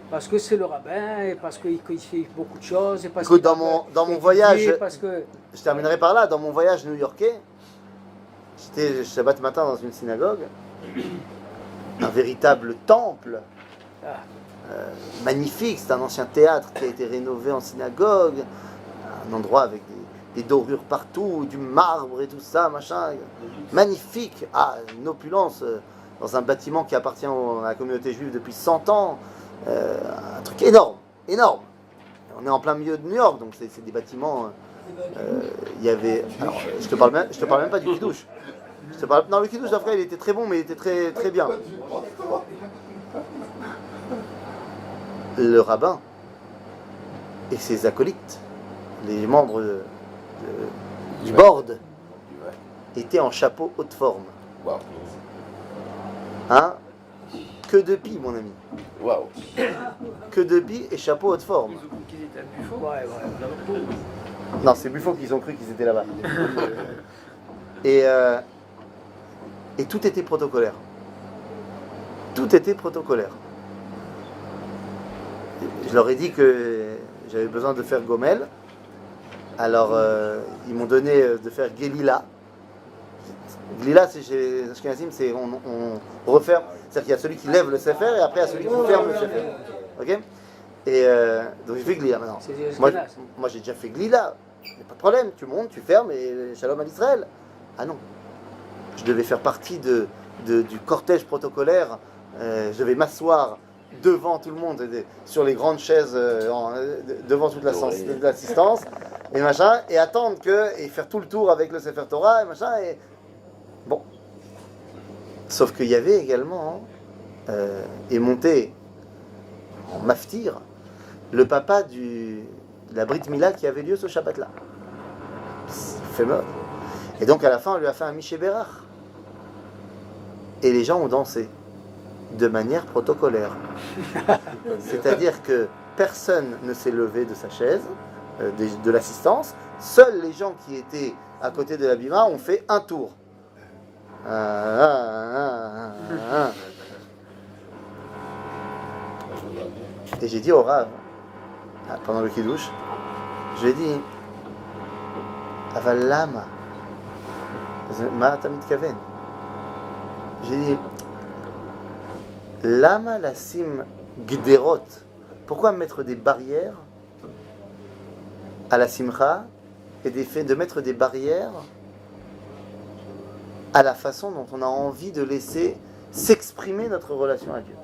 Speaker 5: Parce que c'est le rabbin, et parce qu'il fait beaucoup de choses, et parce
Speaker 1: Écoute,
Speaker 5: que
Speaker 1: dans mon voyage,
Speaker 5: parce que...
Speaker 1: je terminerai par là, dans mon voyage new-yorkais, j'étais Shabbat matin dans une synagogue, un véritable temple, magnifique, c'est un ancien théâtre qui a été rénové en synagogue, un endroit avec des dorures partout, du marbre et tout ça, machin, magnifique, une opulence, dans un bâtiment qui appartient à la communauté juive depuis 100 ans, un truc énorme. On est en plein milieu de New York, donc c'est des bâtiments. Il y avait. Alors, je te parle même pas du kidouche. Non, le kidouche d'après, il était très bon, mais il était très très bien. Le rabbin et ses acolytes, les membres du board, étaient en chapeau haute forme.
Speaker 2: Waouh.
Speaker 1: Hein? Que de pis, mon ami.
Speaker 2: Waouh.
Speaker 1: Que de pis et chapeau haute forme.
Speaker 4: Qu'ils étaient à Buffo.
Speaker 5: Ouais.
Speaker 1: Non, c'est Buffo qu'ils ont cru qu'ils étaient là-bas. Et tout était protocolaire. Tout était protocolaire. Je leur ai dit que j'avais besoin de faire Gomel. Alors, ils m'ont donné de faire Gelila. Gelila, c'est chez Ashkenazim, c'est on referme. C'est-à-dire qu'il y a celui qui lève le sefer et après il y a celui qui ferme le sefer. Ok? Et donc j'ai fait Gelila maintenant. Moi j'ai déjà fait Gelila. Il n'y a pas de problème, tu montes, tu fermes et shalom à l'Israël. Ah non. Je devais faire partie du cortège protocolaire. Je devais m'asseoir devant tout le monde, sur les grandes chaises, devant toute l'assistance, et machin, et attendre et faire tout le tour avec le Sefer Torah, et machin, et bon. Sauf qu'il y avait également, et monté en maftir, le papa de la Brit Mila qui avait lieu ce Shabbat-là. Fait mort. Et donc à la fin, on lui a fait un Miché Bérach. Et les gens ont dansé de manière protocolaire. C'est-à-dire que personne ne s'est levé de sa chaise, de l'assistance. Seuls les gens qui étaient à côté de la bima ont fait un tour. Et j'ai dit au Rav, pendant le kiddush, je lui ai dit, Aval lama, ma אתה מתכוון? J'ai dit, lama lasim gderot. Pourquoi mettre des barrières à la simcha et de mettre des barrières à la façon dont on a envie de laisser s'exprimer notre relation à Dieu.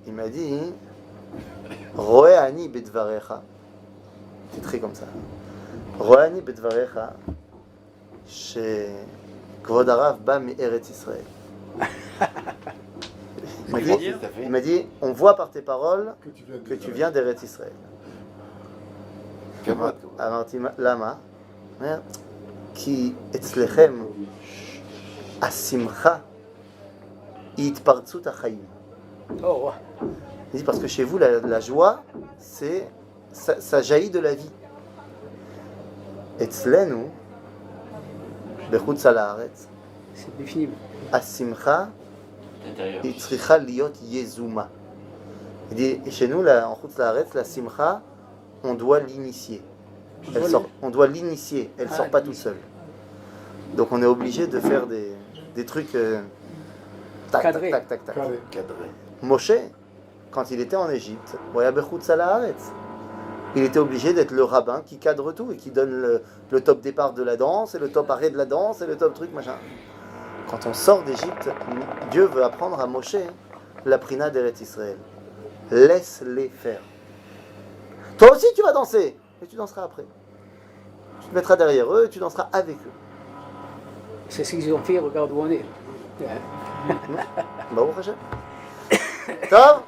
Speaker 1: Il m'a dit, Roéani bedvarecha. C'est très comme ça. Roéani bedvarecha, chez Kvod Harav ba me'eretz Israël. Il m'a dit, on voit par tes paroles que tu viens d'Eretz Israël. אמרתי, למה? אומר, כי אצלכם השמחה היא התפרצות החיים. Il dit parce que chez vous la joie ça jaillit de la vie. אצלנו בחוץ על הארץ השמחה היא צריכה להיות יזומה. Il dit, et chez nous en חוץ לארץ la simcha on doit l'initier. On doit l'initier, elle ne sort pas tout seule. Donc on est obligé de faire des trucs tac, tac, tac, tac, tac. Moshe, quand il était en Égypte, il était obligé d'être le rabbin qui cadre tout et qui donne le top départ de la danse et le top arrêt de la danse et le top truc, machin. Quand on sort d'Égypte, Dieu veut apprendre à Moshe la prina d'Eretz Israël. Laisse-les faire. Toi aussi tu vas danser, et tu danseras après. Tu te mettras derrière eux et tu danseras avec eux.
Speaker 5: C'est ce qu'ils ont fait, regarde où on est.
Speaker 1: Baruch Hashem. Tov.